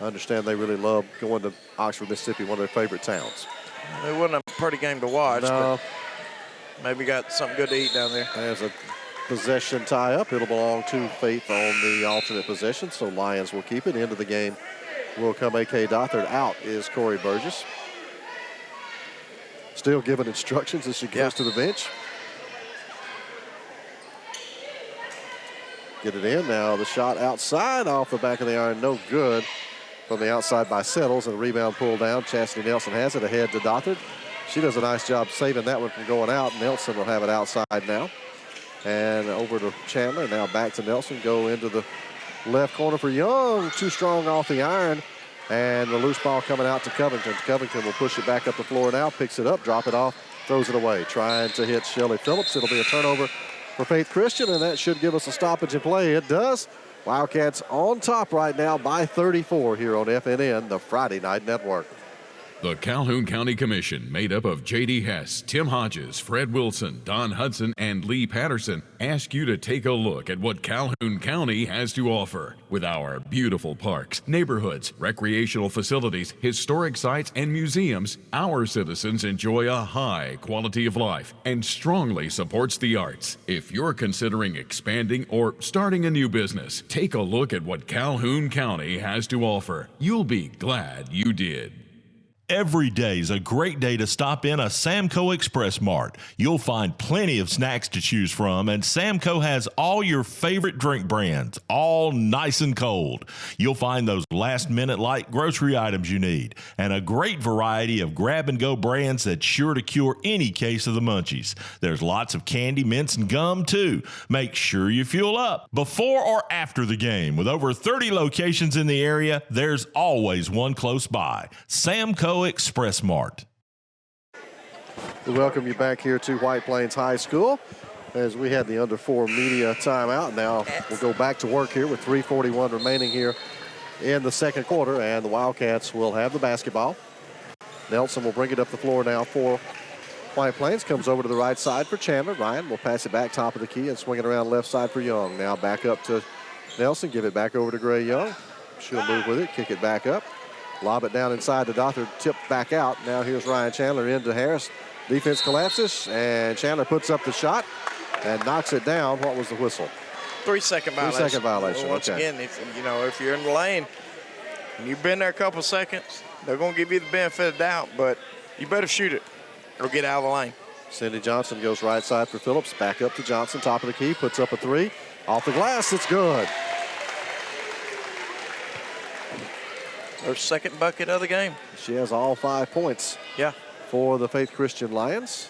I understand they really love going to Oxford, Mississippi, one of their favorite towns. It wasn't a pretty game to watch. No. But maybe got something good to eat down there. There's a possession tie-up. It'll belong to Faith on the alternate possession, so Lions will keep it. Into the game will come A.K. Dothard. Out is Corey Burgess. Still giving instructions as she goes to the bench. Get it in now. The shot outside off the back of the iron. No good from the outside by Settles, and a rebound pulled down. Chastity Nelson has it ahead to Dothard. She does a nice job saving that one from going out. Nelson will have it outside now. And over to Chandler. Now back to Nelson. Go into the left corner for Young. Too strong off the iron. And the loose ball coming out to Covington. Covington will push it back up the floor now. Picks it up, drop it off, throws it away. Trying to hit Shelly Phillips. It'll be a turnover for Faith Chrstian, and that should give us a stoppage in play. It does. Wildcats on top right now by 34 here on FNN, the Friday Night Network. The Calhoun County Commission, made up of J.D. Hess, Tim Hodges, Fred Wilson, Don Hudson, and Lee Patterson, ask you to take a look at what Calhoun County has to offer. With our beautiful parks, neighborhoods, recreational facilities, historic sites, and museums, our citizens enjoy a high quality of life and strongly supports the arts. If you're considering expanding or starting a new business, take a look at what Calhoun County has to offer. You'll be glad you did. Every day is a great day to stop in a Samco Express Mart. You'll find plenty of snacks to choose from, and Samco has all your favorite drink brands, all nice and cold. You'll find those last-minute light grocery items you need, and a great variety of grab-and-go brands that's sure to cure any case of the munchies. There's lots of candy, mints, and gum, too. Make sure you fuel up before or after the game. With over 30 locations in the area, there's always one close by. Samco Express Mart. We welcome you back here to White Plains High School as we had the under 4 media timeout. Now we'll go back to work here with 3:41 remaining here in the second quarter, and the Wildcats will have the basketball. Nelson will bring it up the floor now for White Plains. Comes over to the right side for Chandler. Ryan will pass it back top of the key and swing it around left side for Young. Now back up to Nelson. Give it back over to Gray Young. She'll move with it. Kick it back up. Lob it down inside to Dothard. Tip back out. Now here's Ryan Chandler into Harris. Defense collapses, and Chandler puts up the shot and knocks it down. What was the whistle? 3-second violation. 3-second violation. Well, once again, if you're in the lane and you've been there a couple seconds, they're going to give you the benefit of the doubt, but you better shoot it or get out of the lane. Cindy Johnson goes right side for Phillips. Back up to Johnson, top of the key, puts up a three. Off the glass, it's good. Her second bucket of the game. She has all 5 points. Yeah. For the Faith Christian Lions.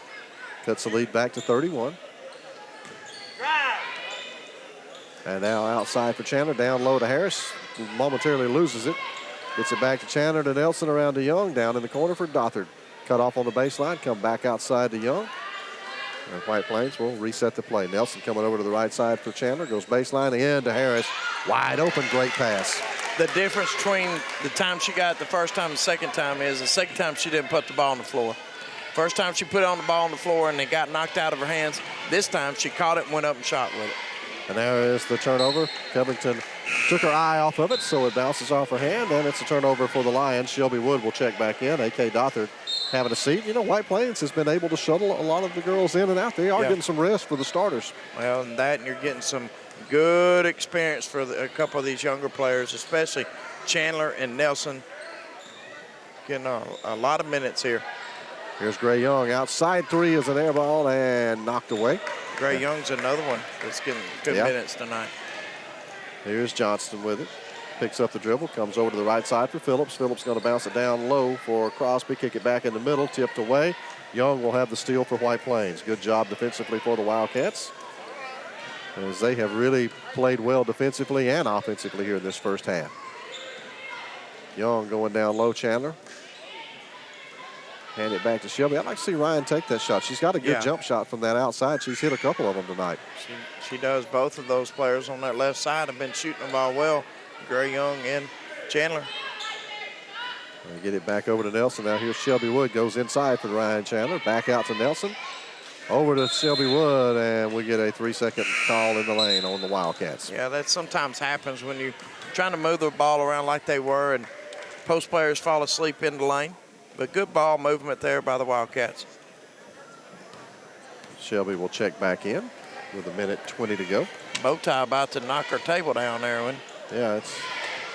Cuts the lead back to 31. And now outside for Chandler, down low to Harris. Momentarily loses it. Gets it back to Chandler, to Nelson, around to Young. Down in the corner for Dothard. Cut off on the baseline, come back outside to Young. And White Plains will reset the play. Nelson coming over to the right side for Chandler. Goes baseline, in to Harris. Wide open, great pass. The difference between the time she got it the first time and the second time is the second time she didn't put the ball on the floor. First time she put on the ball on the floor and it got knocked out of her hands. This time she caught it and went up and shot with it. And there is the turnover. Covington took her eye off of it, so it bounces off her hand, and it's a turnover for the Lions. Shelby Wood will check back in. A.K. Dothard having a seat. You know, White Plains has been able to shuttle a lot of the girls in and out. They are getting some rest for the starters. Well, and you're getting some good experience for a couple of these younger players, especially Chandler and Nelson. Getting a lot of minutes here. Here's Gray Young. Outside three is an air ball and knocked away. Gray Young's another one that's getting good minutes tonight. Here's Johnston with it. Picks up the dribble, comes over to the right side for Phillips. Phillips going to bounce it down low for Crosby. Kick it back in the middle, tipped away. Young will have the steal for White Plains. Good job defensively for the Wildcats, as they have really played well defensively and offensively here in this first half. Young going down low, Chandler. Hand it back to Shelby. I'd like to see Ryan take that shot. She's got a good jump shot from that outside. She's hit a couple of them tonight. She does. Both of those players on that left side have been shooting the ball well. Gray Young and Chandler. Get it back over to Nelson. Now here's Shelby Wood. Goes inside for Ryan Chandler. Back out to Nelson. Over to Shelby Wood, and we get a 3-second call in the lane on the Wildcats. Yeah, that sometimes happens when you're trying to move the ball around like they were, and post players fall asleep in the lane. But good ball movement there by the Wildcats. Shelby will check back in with 1:20 to go. Bowtie about to knock her table down, Erwin. Yeah, it's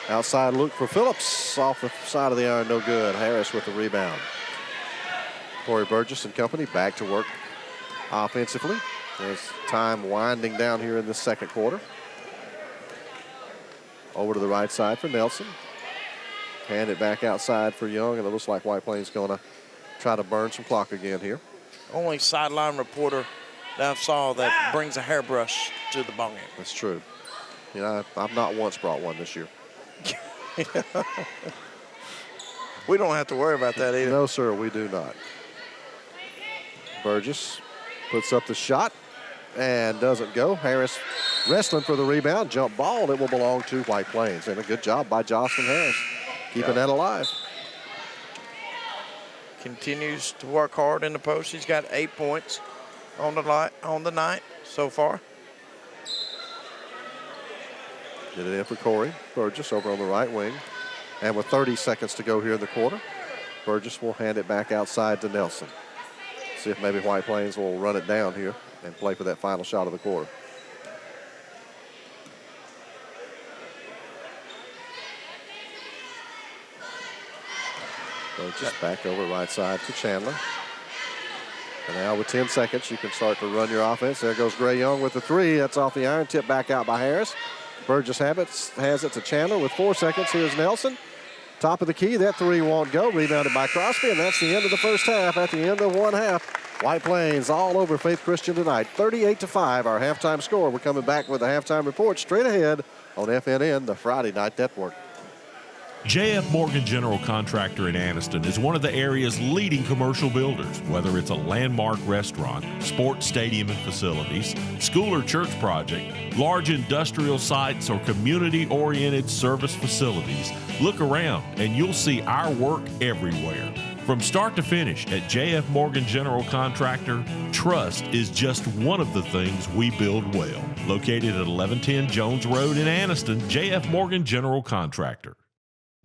outside look for Phillips. Off the side of the iron, no good. Harris with the rebound. Corey Burgess and company back to work offensively. There's time winding down here in the second quarter. Over to the right side for Nelson. Hand it back outside for Young, and it looks like White Plains going to try to burn some clock again here. Only sideline reporter that I saw that brings a hairbrush to the ball game. That's true. You know, I've not once brought one this year. We don't have to worry about that either. No, sir, we do not. Burgess puts up the shot and doesn't go. Harris wrestling for the rebound. Jump ball. It will belong to White Plains. And a good job by Jocelyn Harris keeping that alive. Continues to work hard in the post. He's got 8 points on the night so far. Get it in for Corey Burgess over on the right wing. And with 30 seconds to go here in the quarter, Burgess will hand it back outside to Nelson. See if maybe White Plains will run it down here and play for that final shot of the quarter. Burgess back over right side to Chandler. And now with 10 seconds, you can start to run your offense. There goes Gray Young with the three. That's off the iron. Tip back out by Harris. Burgess has it to Chandler with 4 seconds. Here's Nelson. Top of the key. That three won't go. Rebounded by Crosby, and that's the end of the first half. At the end of one half, White Plains all over Faith Christian tonight. 38-5, our halftime score. We're coming back with a halftime report straight ahead on FNN, the Friday Night Network. J.F. Morgan General Contractor in Anniston is one of the area's leading commercial builders. Whether it's a landmark restaurant, sports stadium and facilities, school or church project, large industrial sites, or community-oriented service facilities, look around and you'll see our work everywhere. From start to finish at JF Morgan General Contractor, trust is just one of the things we build well. Located at 1110 Jones Road in Anniston, JF Morgan General Contractor.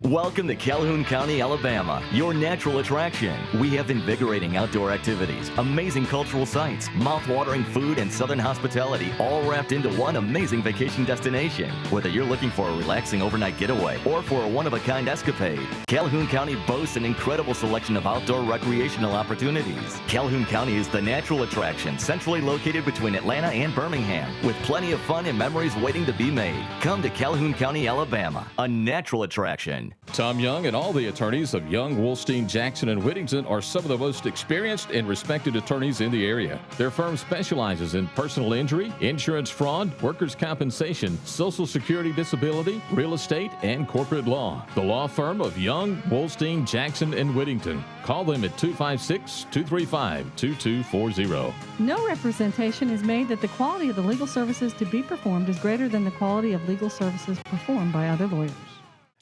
Welcome to Calhoun County, Alabama, your natural attraction. We have invigorating outdoor activities, amazing cultural sites, mouth-watering food, and southern hospitality, all wrapped into one amazing vacation destination. Whether you're looking for a relaxing overnight getaway or for a one-of-a-kind escapade, Calhoun County boasts an incredible selection of outdoor recreational opportunities. Calhoun County is the natural attraction, centrally located between Atlanta and Birmingham, with plenty of fun and memories waiting to be made. Come to Calhoun County, Alabama, a natural attraction. Tom Young and all the attorneys of Young, Wolstein, Jackson, and Whittington are some of the most experienced and respected attorneys in the area. Their firm specializes in personal injury, insurance fraud, workers' compensation, social security disability, real estate, and corporate law. The law firm of Young, Wolstein, Jackson, and Whittington. Call them at 256-235-2240. No representation is made that the quality of the legal services to be performed is greater than the quality of legal services performed by other lawyers.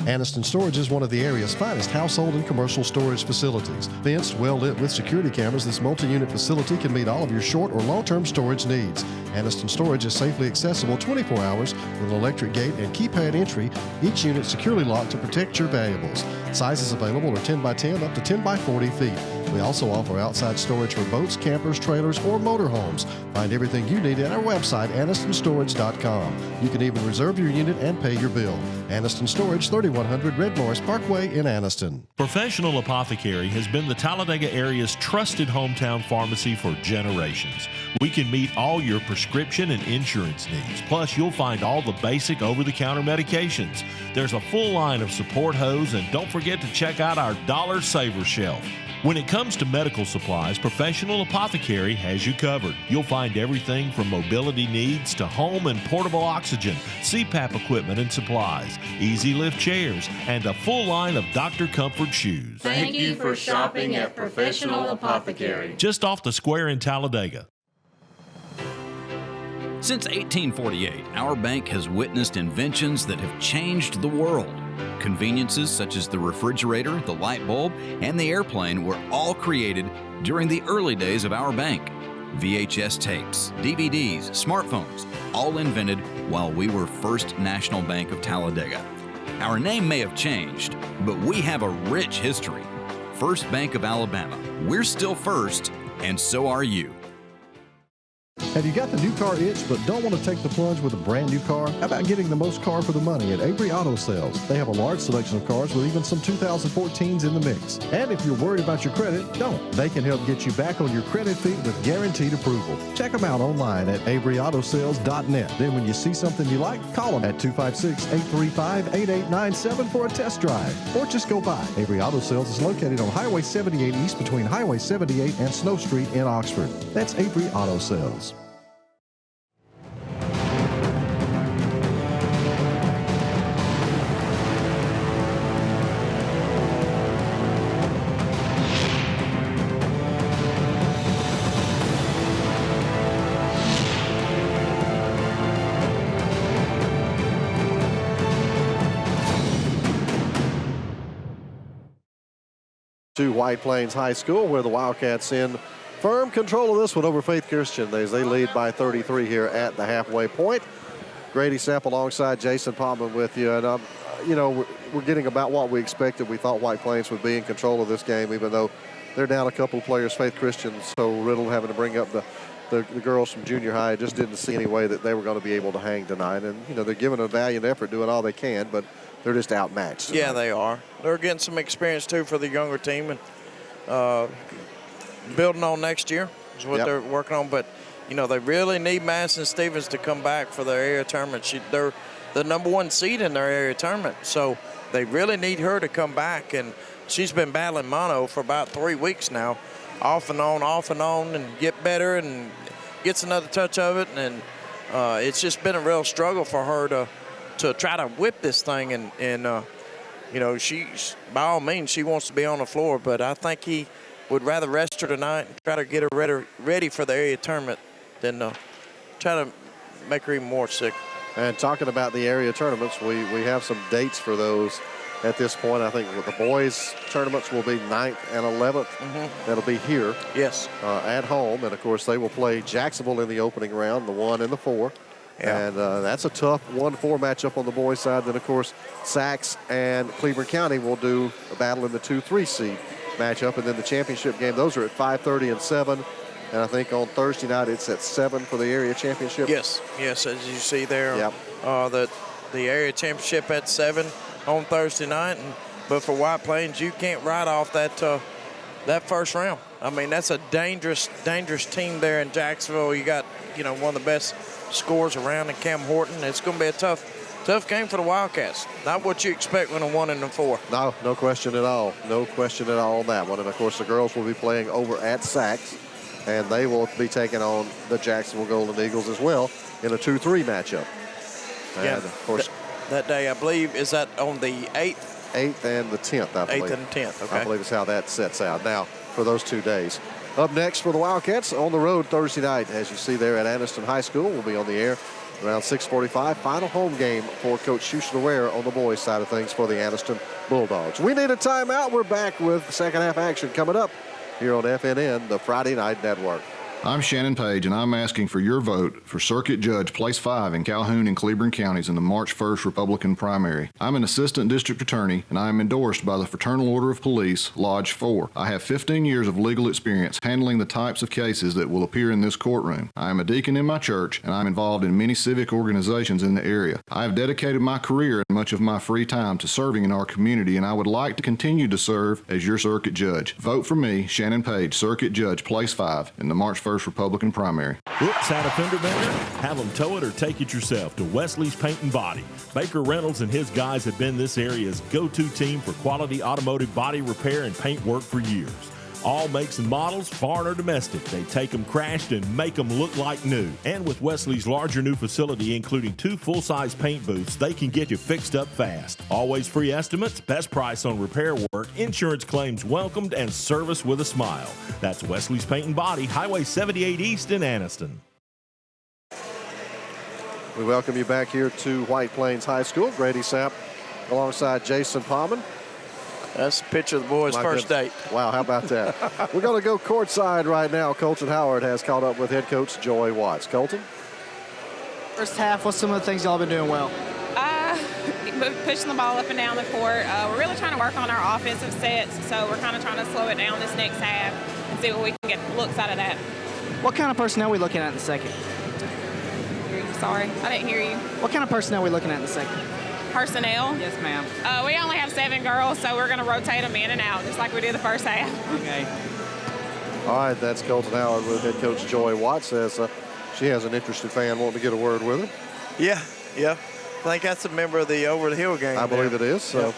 Anniston Storage is one of the area's finest household and commercial storage facilities. Fenced, well lit with security cameras, this multi-unit facility can meet all of your short or long-term storage needs. Anniston Storage is safely accessible 24 hours with an electric gate and keypad entry, each unit securely locked to protect your valuables. Sizes available are 10 by 10 up to 10 by 40 feet. We also offer outside storage for boats, campers, trailers, or motorhomes. Find everything you need at our website, AnistonStorage.com. You can even reserve your unit and pay your bill. Anniston Storage, 3100 Red Morris Parkway in Anniston. Professional Apothecary has been the Talladega area's trusted hometown pharmacy for generations. We can meet all your prescription and insurance needs. Plus, you'll find all the basic over-the-counter medications. There's a full line of support hose, and don't forget to check out our Dollar Saver shelf. When it comes to medical supplies, Professional Apothecary has you covered. You'll find everything from mobility needs to home and portable oxygen, CPAP equipment and supplies, easy lift chairs, and a full line of Dr. Comfort shoes. Thank you for shopping at Professional Apothecary. Just off the square in Talladega. Since 1848, our bank has witnessed inventions that have changed the world. Conveniences such as the refrigerator, the light bulb, and the airplane were all created during the early days of our bank. VHS tapes, DVDs, smartphones, all invented while we were First National Bank of Talladega. Our name may have changed, but we have a rich history. First Bank of Alabama. We're still first, and so are you. Have you got the new car itch but don't want to take the plunge with a brand new car? How about getting the most car for the money at Avery Auto Sales? They have a large selection of cars with even some 2014s in the mix. And if you're worried about your credit, don't. They can help get you back on your credit feet with guaranteed approval. Check them out online at AveryAutoSales.net. Then when you see something you like, call them at 256-835-8897 for a test drive. Or just go by. Avery Auto Sales is located on Highway 78 East between Highway 78 and Snow Street in Oxford. That's Avery Auto Sales. To White Plains High School, where the Wildcats in firm control of this one over Faith Chrstian. They lead by 33 here at the halfway point. Grady Sapp alongside Jason Palman with you. And, we're getting about what we expected. We thought White Plains would be in control of this game, even though they're down a couple of players. Faith Chrstian, so Riddle having to bring up the girls from junior high. Just didn't see any way that they were going to be able to hang tonight. And, they're giving a valiant effort, doing all they can, but they're just outmatched tonight. Yeah, they are. They're getting some experience, too, for the younger team. And building on next year is what they're working on. But, they really need Madison Stevens to come back for their area tournament. They're the number one seed in their area tournament. So they really need her to come back. And she's been battling mono for about 3 weeks now, off and on, and get better and gets another touch of it. And it's just been a real struggle for her to try to whip this thing. And she's, by all means, she wants to be on the floor. But I think he would rather rest her tonight and try to get her ready for the area tournament than try to make her even more sick. And talking about the area tournaments, we have some dates for those at this point. I think the boys' tournaments will be 9th and 11th. That'll be here. Yes. At home. And, of course, they will play Jacksonville in the opening round, the 1 and the 4. Yeah. And that's a tough 1-4 matchup on the boys' side. Then, of course, Sacs and Cleveland County will do a battle in the 2-3 seed matchup. And then the championship game, those are at 5:30 and 7. And I think on Thursday night it's at 7 for the area championship. Yes, as you see there. Yep. The area championship at 7 on Thursday night. But for White Plains, you can't write off that first round. I mean, that's a dangerous team there in Jacksonville. You got, one of the best scorers around in Cam Horton. It's going to be a tough game for the Wildcats. Not what you expect when a 1 and a 4. No question at all. No question at all on that one. And, of course, the girls will be playing over at Sacs. And they will be taking on the Jacksonville Golden Eagles as well in a 2-3 matchup. And, of course, that day, I believe, is that on the 8th? 8th and the 10th, I believe. 8th and 10th, okay. I believe is how that sets out now for those 2 days. Up next for the Wildcats on the road Thursday night, as you see there at Anniston High School. We'll be on the air around 6:45. Final home game for Coach Houston Ware on the boys' side of things for the Anniston Bulldogs. We need a timeout. We're back with second half action coming up here on FNN, the Friday Night Network. I'm Shannon Page, and I'm asking for your vote for Circuit Judge Place 5 in Calhoun and Cleveland counties in the March 1st Republican primary. I'm an assistant district attorney, and I am endorsed by the Fraternal Order of Police, Lodge 4. I have 15 years of legal experience handling the types of cases that will appear in this courtroom. I am a deacon in my church, and I'm involved in many civic organizations in the area. I have dedicated my career and much of my free time to serving in our community, and I would like to continue to serve as your circuit judge. Vote for me, Shannon Page, Circuit Judge Place 5 in the March 1st Republican primary. Oops, had a fender bender? Have them tow it or take it yourself to Wesley's Paint and Body. Baker Reynolds and his guys have been this area's go-to team for quality automotive body repair and paint work for years. All makes and models, foreign or domestic. They take them crashed and make them look like new. And with Wesley's larger new facility, including 2 full-size paint booths, they can get you fixed up fast. Always free estimates, best price on repair work, insurance claims welcomed, and service with a smile. That's Wesley's Paint and Body, Highway 78 East in Anniston. We welcome you back here to White Plains High School. Grady Sapp alongside Jason Palmer. That's a picture of the boys' first date. Wow, how about that? We're going to go courtside right now. Colton Howard has caught up with head coach Joy Watts. Colton? First half, what's some of the things y'all been doing well? Pushing the ball up and down the court. We're really trying to work on our offensive sets, so we're kind of trying to slow it down this next half and see what we can get looks out of that. What kind of personnel are we looking at in the second? Sorry, I didn't hear you. What kind of personnel are we looking at in the second? Personnel? Yes, ma'am. We only have 7 girls, so we're going to rotate them in and out, just like we did the first half. Okay. All right, that's Colton Howard with head coach Joy Watts. As she has an interested fan wanting to get a word with her. Yeah. I think that's a member of the Over the Hill game. I believe it is. So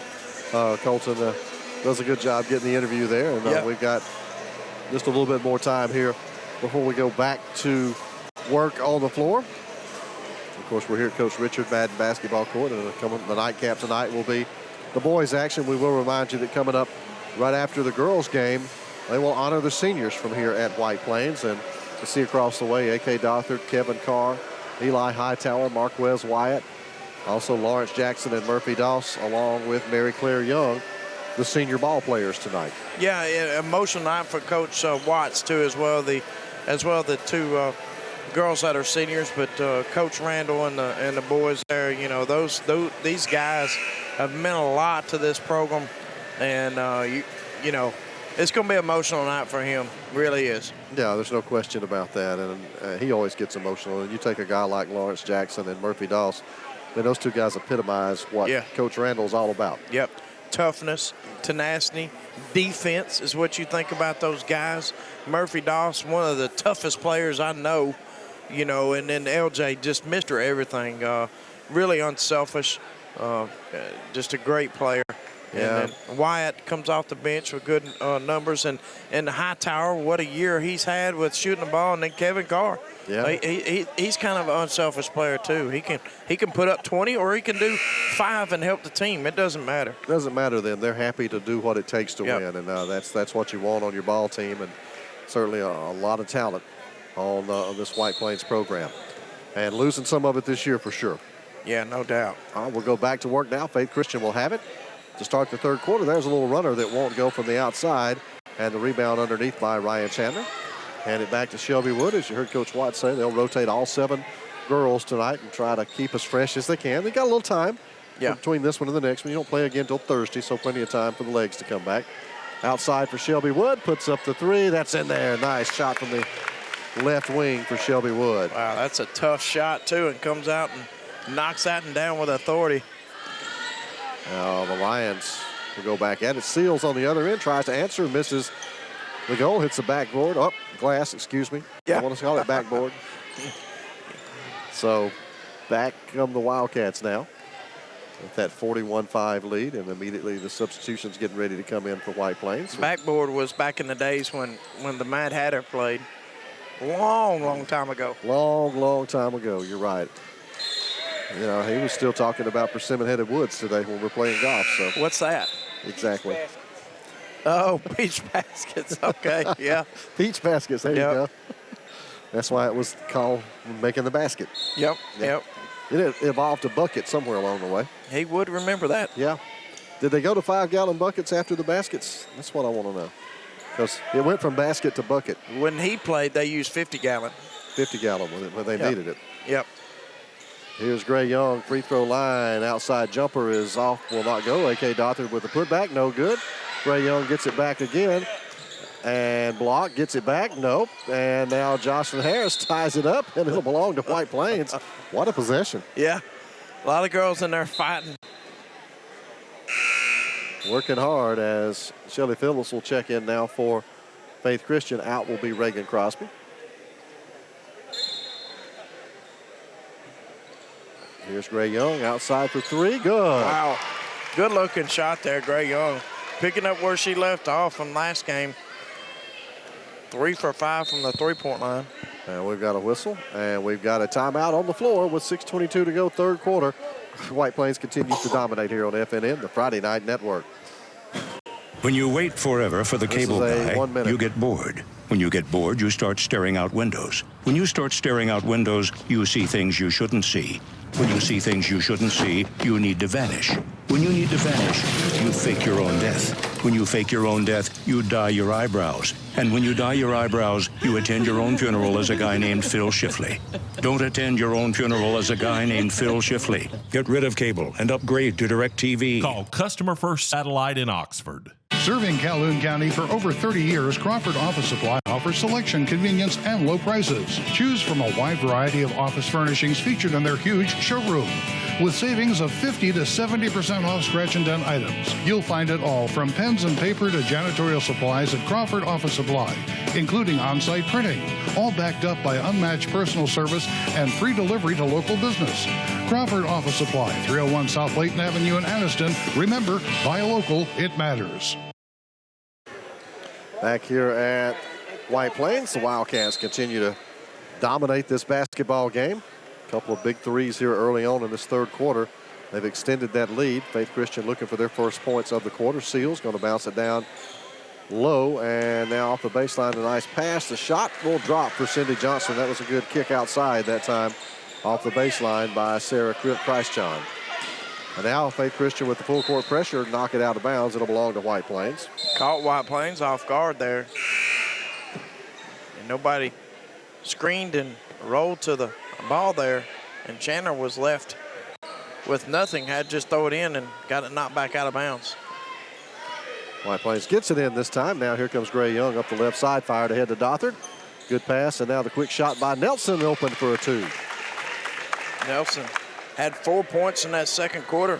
Colton does a good job getting the interview there. And we've got just a little bit more time here before we go back to work on the floor. Of course, we're here at Coach Richard Madden basketball court, and the nightcap tonight will be the boys' action. We will remind you that coming up right after the girls' game, they will honor the seniors from here at White Plains. And you see across the way, A.K. Dothert, Kevin Carr, Eli Hightower, Marquez Wyatt, also Lawrence Jackson and Murphy Doss, along with Mary Claire Young, the senior ball players tonight. Yeah, emotional night for Coach Watts, too, as well. The 2 girls that are seniors, but Coach Randall and the boys there, these guys have meant a lot to this program, and it's going to be an emotional night for him. Really is. Yeah, there's no question about that, and he always gets emotional. And you take a guy like Lawrence Jackson and Murphy Doss, and those 2 guys epitomize what Coach Randall's all about. Yep, toughness, tenacity, defense is what you think about those guys. Murphy Doss, one of the toughest players I know. And then LJ, just Mr. Everything, really unselfish, just a great player. Yeah. And then Wyatt comes off the bench with good numbers, and the Hightower, what a year he's had with shooting the ball, and then Kevin Carr. Yeah. He's kind of an unselfish player too. He can put up 20 or he can do 5 and help the team. It doesn't matter. It doesn't matter then. They're happy to do what it takes to win, and that's what you want on your ball team, and certainly a lot of talent on this White Plains program. And losing some of it this year for sure. Yeah, no doubt. All right, we'll go back to work now. Faith Christian will have it. to start the third quarter. There's a little runner that won't go from the outside, and the rebound underneath by Ryan Chandler. Hand it back to Shelby Wood. As you heard Coach Watt say, they'll rotate all 7 girls tonight and try to keep as fresh as they can. They got a little time between this one and the next one. You don't play again until Thursday, so plenty of time for the legs to come back. Outside for Shelby Wood, puts up the 3. That's in there. Nice shot from the left wing for Shelby Wood. Wow, that's a tough shot, too, and comes out and knocks that one down with authority. Now the Lions will go back at it. Seals on the other end, tries to answer, misses the goal, hits the backboard. Oh, glass, excuse me. Yeah. I want to call it backboard. So back come the Wildcats now with that 41-5 lead, and immediately the substitutions getting ready to come in for White Plains. Backboard was back in the days when the Mad Hatter played. Long time ago. Long time ago, you're right. You know, he was still talking about persimmon-headed woods today when we're playing golf. So what's that? Exactly. Oh, peach baskets. Okay, yeah. Peach baskets, there you go. That's why it was called making the basket. Yep. It evolved to bucket somewhere along the way. He would remember that. Yeah. Did they go to 5-gallon buckets after the baskets? That's what I want to know. Because it went from basket to bucket. When he played, they used 50-gallon. 50-gallon when they needed it. Yep. Here's Gray Young, free throw line. Outside jumper is off, will not go. A.K. Dothard with the putback, no good. Gray Young gets it back again. And Block gets it back, nope. And now Jocelyn Harris ties it up, and it'll belong to White Plains. What a possession. Yeah, a lot of girls in there fighting. Working hard as Shelly Phillips will check in now for Faith Christian. Out will be Reagan Crosby. Here's Gray Young outside for 3. Good. Wow. Good looking shot there, Gray Young. Picking up where she left off from last game. 3 for 5 from the three-point line. And we've got a whistle, and we've got a timeout on the floor with 6:22 to go, third quarter. White Plains continues to dominate here on FNN, the Friday Night Network. When you wait forever for the cable guy, 1 minute. you get bored. When you get bored, you start staring out windows. When you start staring out windows, you see things you shouldn't see. When you see things you shouldn't see, you need to vanish. When you need to vanish, you fake your own death. When you fake your own death, you dye your eyebrows. And when you dye your eyebrows, you attend your own funeral as a guy named Phil Shifley. Don't attend your own funeral as a guy named Phil Shifley. Get rid of cable and upgrade to DirecTV. Call Customer First Satellite in Oxford. Serving Calhoun County for over 30 years, Crawford Office Supply offers selection, convenience, and low prices. Choose from a wide variety of office furnishings featured in their huge showroom. With savings of 50 to 70% off scratch and dent items. You'll find it all from pens and paper to janitorial supplies at Crawford Office Supply, including on-site printing, all backed up by unmatched personal service and free delivery to local business. Crawford Office Supply, 301 South Layton Avenue in Anniston. Remember, buy local, it matters. Back here at White Plains, the Wildcats continue to dominate this basketball game. A couple of big threes here early on in this third quarter. They've extended that lead. Faith Christian looking for their first points of the quarter. Seals going to bounce it down low, and now off the baseline, a nice pass. The shot will drop for Cindy Johnson. That was a good kick outside that time off the baseline by Sarah Chrstian. And now Faith Christian with the full court pressure, knock it out of bounds. It'll belong to White Plains. Caught White Plains off guard there. And nobody screened and rolled to the ball there. And Chandler was left with nothing, had to just throw it in and got it knocked back out of bounds. White Plains gets it in this time. Now here comes Gray Young up the left side, fired ahead to Dothard. Good pass, and now the quick shot by Nelson, open for a 2. Nelson had 4 points in that second quarter.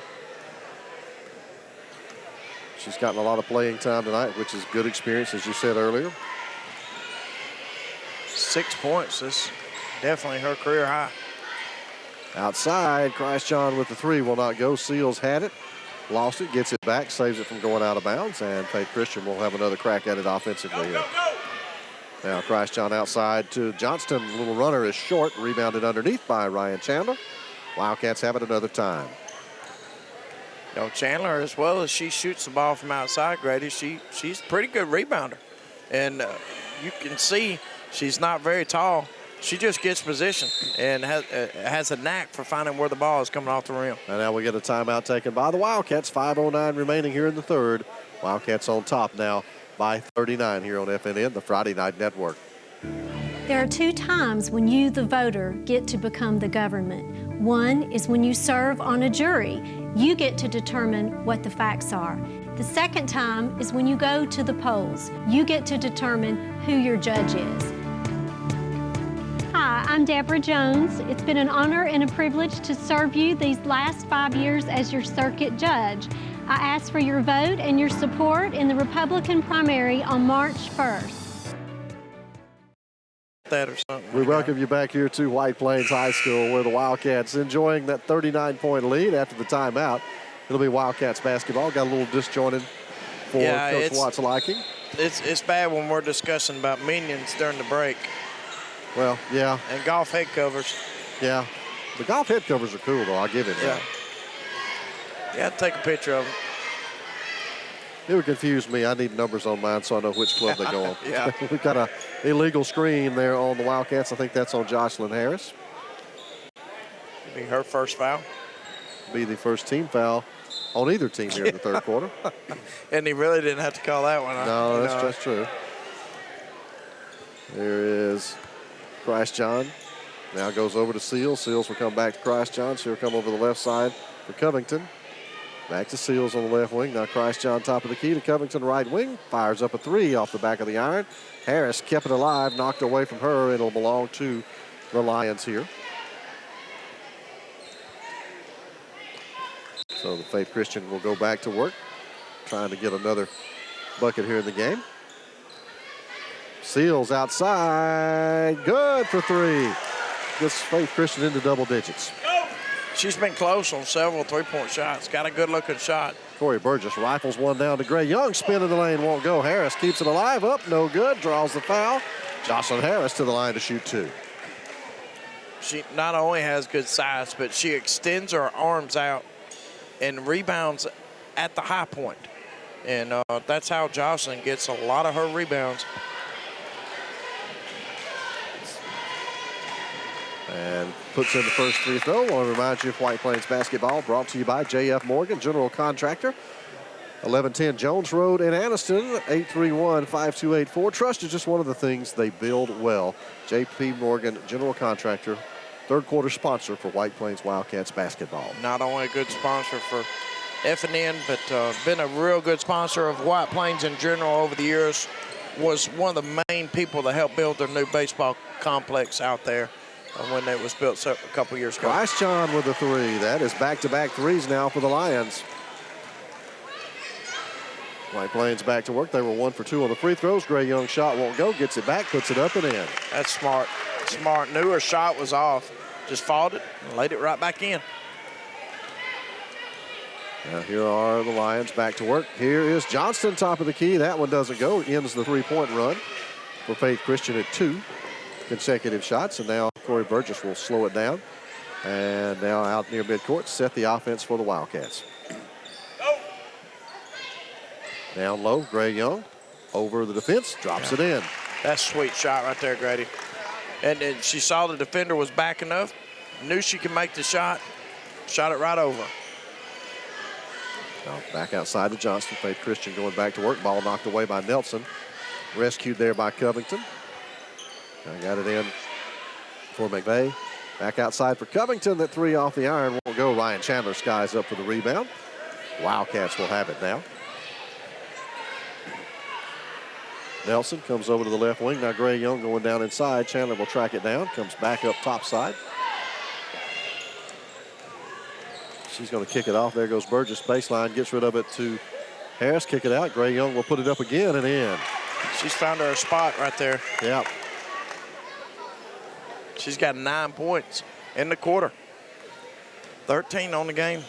She's gotten a lot of playing time tonight, which is good experience, as you said earlier. 6 points, this is definitely her career high. Outside, Chrstian with the 3 will not go. Seals had it, lost it, gets it back, saves it from going out of bounds, and Faith Christian will have another crack at it offensively. Now Chrstian outside to Johnston. Little runner is short, rebounded underneath by Ryan Chandler. Wildcats have it another time. You know, Chandler, as well as she shoots the ball from outside, Grady, she's a pretty good rebounder. And you can see she's not very tall, she just gets position and has a knack for finding where the ball is coming off the rim. And now we get a timeout taken by the Wildcats. 5:09 remaining here in the third. Wildcats on top now by 39 here on FNN, the Friday Night Network. There are two times when you, the voter, get to become the government. One is when you serve on a jury. You get to determine what the facts are. The second time is when you go to the polls. You get to determine who your judge is. Hi, I'm Deborah Jones. It's been an honor and a privilege to serve you these last 5 years as your circuit judge. I ask for your vote and your support in the Republican primary on March 1st. That or something. We welcome you back here to White Plains High School, where the Wildcats enjoying that 39-point lead after the timeout. It'll be Wildcats basketball. Got a little disjointed for Coach Watt's liking. It's bad when we're discussing about minions during the break. Well, yeah. And golf head covers. Yeah. The golf head covers are cool, though. I'll give it that. Yeah, take a picture of them. It would confuse me. I need numbers on mine so I know which club they go on. Yeah. We've got an illegal screen there on the Wildcats. I think that's on Jocelyn Harris. Be her first foul. Be the first team foul on either team here in the third quarter. And he really didn't have to call that one. No, that's just true. There is Chrstian. Now goes over to Seals. Seals will come back to Chrstian. She'll come over the left side for Covington. Back to Seals on the left wing. Now Chrstian top of the key to Covington right wing. Fires up a three off the back of the iron. Harris kept it alive, knocked away from her. It'll belong to the Lions here. So the Faith Christian will go back to work, trying to get another bucket here in the game. Seals outside. Good for three. Gets Faith Christian into double digits. She's been close on several three-point shots. Got a good-looking shot. Corey Burgess rifles one down to Gray Young. Spin in the lane, won't go. Harris keeps it alive. Up, no good. Draws the foul. Jocelyn Harris to the line to shoot two. She not only has good size, but she extends her arms out and rebounds at the high point. And that's how Jocelyn gets a lot of her rebounds. And puts in the first free throw. I want to remind you of White Plains basketball, brought to you by J.F. Morgan, general contractor. 1110 Jones Road in Anniston, 831-5284. Trust is just one of the things they build well. J.P. Morgan, general contractor, third quarter sponsor for White Plains Wildcats basketball. Not only a good sponsor for FNN, but been a real good sponsor of White Plains in general over the years. Was one of the main people that helped build their new baseball complex out there when it was built a couple years ago. Chrstian with a three. That is back-to-back threes now for the Lions. White Plains back to work. They were 1 for 2 on the free throws. Gray Young shot won't go. Gets it back, puts it up and in. That's smart. Smart. Knew her shot was off. Just fouled it and laid it right back in. Now here are the Lions back to work. Here is Johnston, top of the key. That one doesn't go. It ends the three-point run for Faith Christian at 2 consecutive shots. And now Corey Burgess will slow it down. And now out near midcourt, set the offense for the Wildcats. Down low, Gray Young over the defense, drops it in. That's a sweet shot right there, Grady. And she saw the defender was backing up, knew she could make the shot, shot it right over. Now back outside to Johnston. Faith Christian going back to work. Ball knocked away by Nelson. Rescued there by Covington. Now got it in for McVeigh. Back outside for Covington. That three off the iron won't go. Ryan Chandler skies up for the rebound. Wildcats will have it now. Nelson comes over to the left wing. Now Gray Young going down inside. Chandler will track it down. Comes back up top side. She's going to kick it off. There goes Burgess. Baseline. Gets rid of it to Harris. Kick it out. Gray Young will put it up again and in. She's found her a spot right there. Yep. She's got 9 points in the quarter. 13 on the game.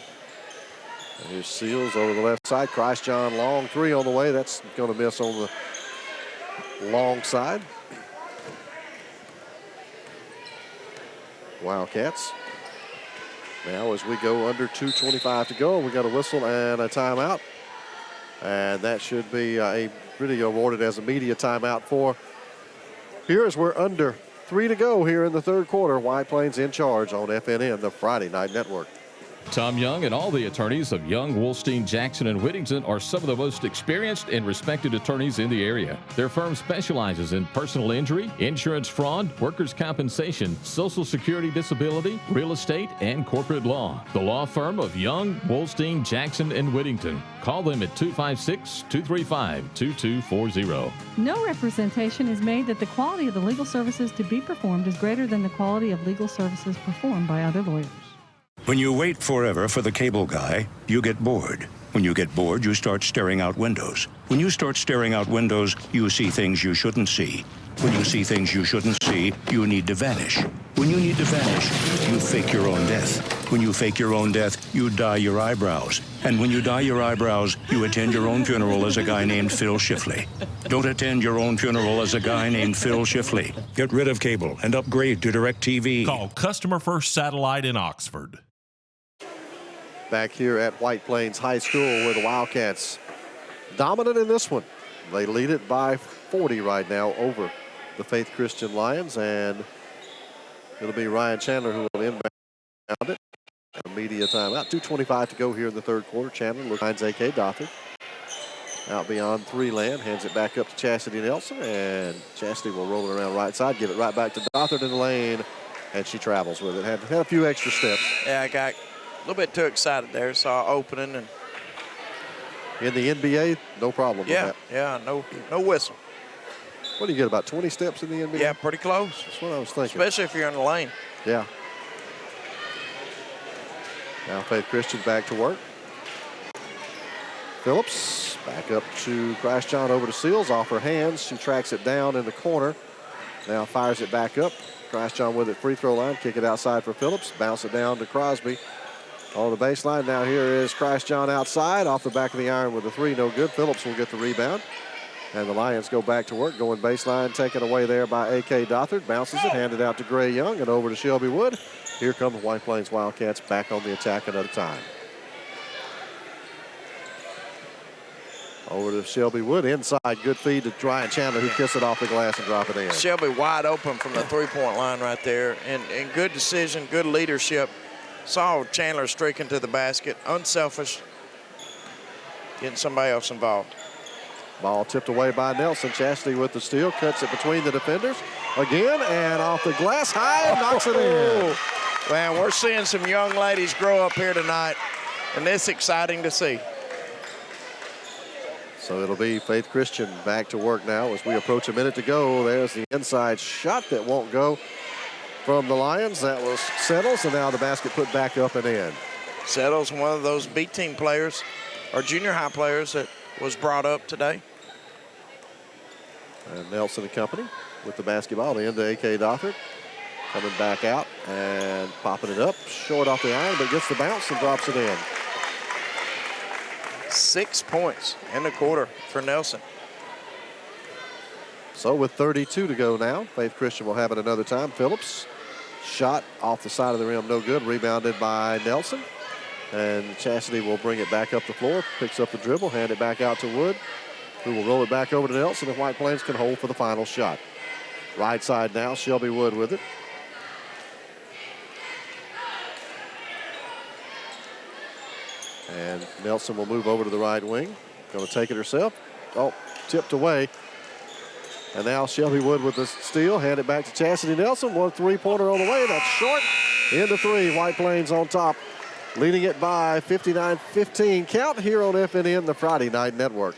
And here's Seals over the left side. Chrstian long three on the way. That's going to miss on the long side. Wildcats. Now as we go under 2:25 to go, we got a whistle and a timeout. And that should be really awarded as a media timeout for here as we're under 8:03 to go here in the third quarter. White Plains in charge on FNN, the Friday Night Network. Tom Young and all the attorneys of Young, Wolstein, Jackson, and Whittington are some of the most experienced and respected attorneys in the area. Their firm specializes in personal injury, insurance fraud, workers' compensation, Social Security disability, real estate, and corporate law. The law firm of Young, Wolstein, Jackson, and Whittington. Call them at 256-235-2240. No representation is made that the quality of the legal services to be performed is greater than the quality of legal services performed by other lawyers. When you wait forever for the cable guy, you get bored. When you get bored, you start staring out windows. When you start staring out windows, you see things you shouldn't see. When you see things you shouldn't see, you need to vanish. When you need to vanish, you fake your own death. When you fake your own death, you dye your eyebrows. And when you dye your eyebrows, you attend your own funeral as a guy named Phil Shifley. Don't attend your own funeral as a guy named Phil Shifley. Get rid of cable and upgrade to DirecTV. Call Customer First Satellite in Oxford. Back here at White Plains High School, where the Wildcats dominant in this one. They lead it by 40 right now over the Faith Christian Lions, and it'll be Ryan Chandler who will inbound it. A media timeout. 2:25 to go here in the third quarter. Chandler looks behind A.K. Dothert. Out beyond three land, hands it back up to Chastity Nelson, and Chastity will roll it around right side, give it right back to Dothert in the lane, and she travels with it. Had a few extra steps. Yeah, I got a little bit too excited there. Saw opening and in the NBA, no problem with that. Yeah, no whistle. What do you get, about 20 steps in the NBA? Yeah, pretty close. That's what I was thinking. Especially if you're in the lane. Yeah. Now Faith Christian back to work. Phillips back up to Chrstian, over to Seals, off her hands. She tracks it down in the corner. Now fires it back up. Chrstian with it, free throw line, kick it outside for Phillips. Bounce it down to Crosby. On the baseline, now here is Chrstian outside, off the back of the iron with a three, no good. Phillips will get the rebound. And the Lions go back to work, going baseline, taken away there by A.K. Dothert. Bounces it, handed out to Gray Young, and over to Shelby Wood. Here come the White Plains Wildcats back on the attack another time. Over to Shelby Wood, inside, good feed to Ryan Chandler, who kicks it off the glass and drop it in. Shelby wide open from the three-point line right there, and good decision, good leadership. Saw Chandler streaking to the basket, unselfish, getting somebody else involved. Ball tipped away by Nelson. Chastity with the steal, cuts it between the defenders again, and off the glass high, knocks it in. Man, we're seeing some young ladies grow up here tonight, and it's exciting to see. So it'll be Faith Christian back to work now as we approach a minute to go. There's the inside shot that won't go from the Lions. That was Settles, and now the basket put back up and in. Settles, one of those B team players or junior high players that was brought up today. And Nelson and company with the basketball into A.K. Dothert. Coming back out and popping it up. Short off the iron, but gets the bounce and drops it in. 6 points in the quarter for Nelson. So with 32 to go now, Faith Christian will have it another time. Phillips, shot off the side of the rim, no good. Rebounded by Nelson. And Chastity will bring it back up the floor, picks up the dribble, hand it back out to Wood, who will roll it back over to Nelson if White Plains can hold for the final shot. Right side now, Shelby Wood with it. And Nelson will move over to the right wing. Going to take it herself. Oh, tipped away. And now Shelby Wood with the steal. Hand it back to Chastity Nelson. One three-pointer on the way. That's short. Into three. White Plains on top. Leading it by 59-15. Count here on FNN, the Friday Night Network.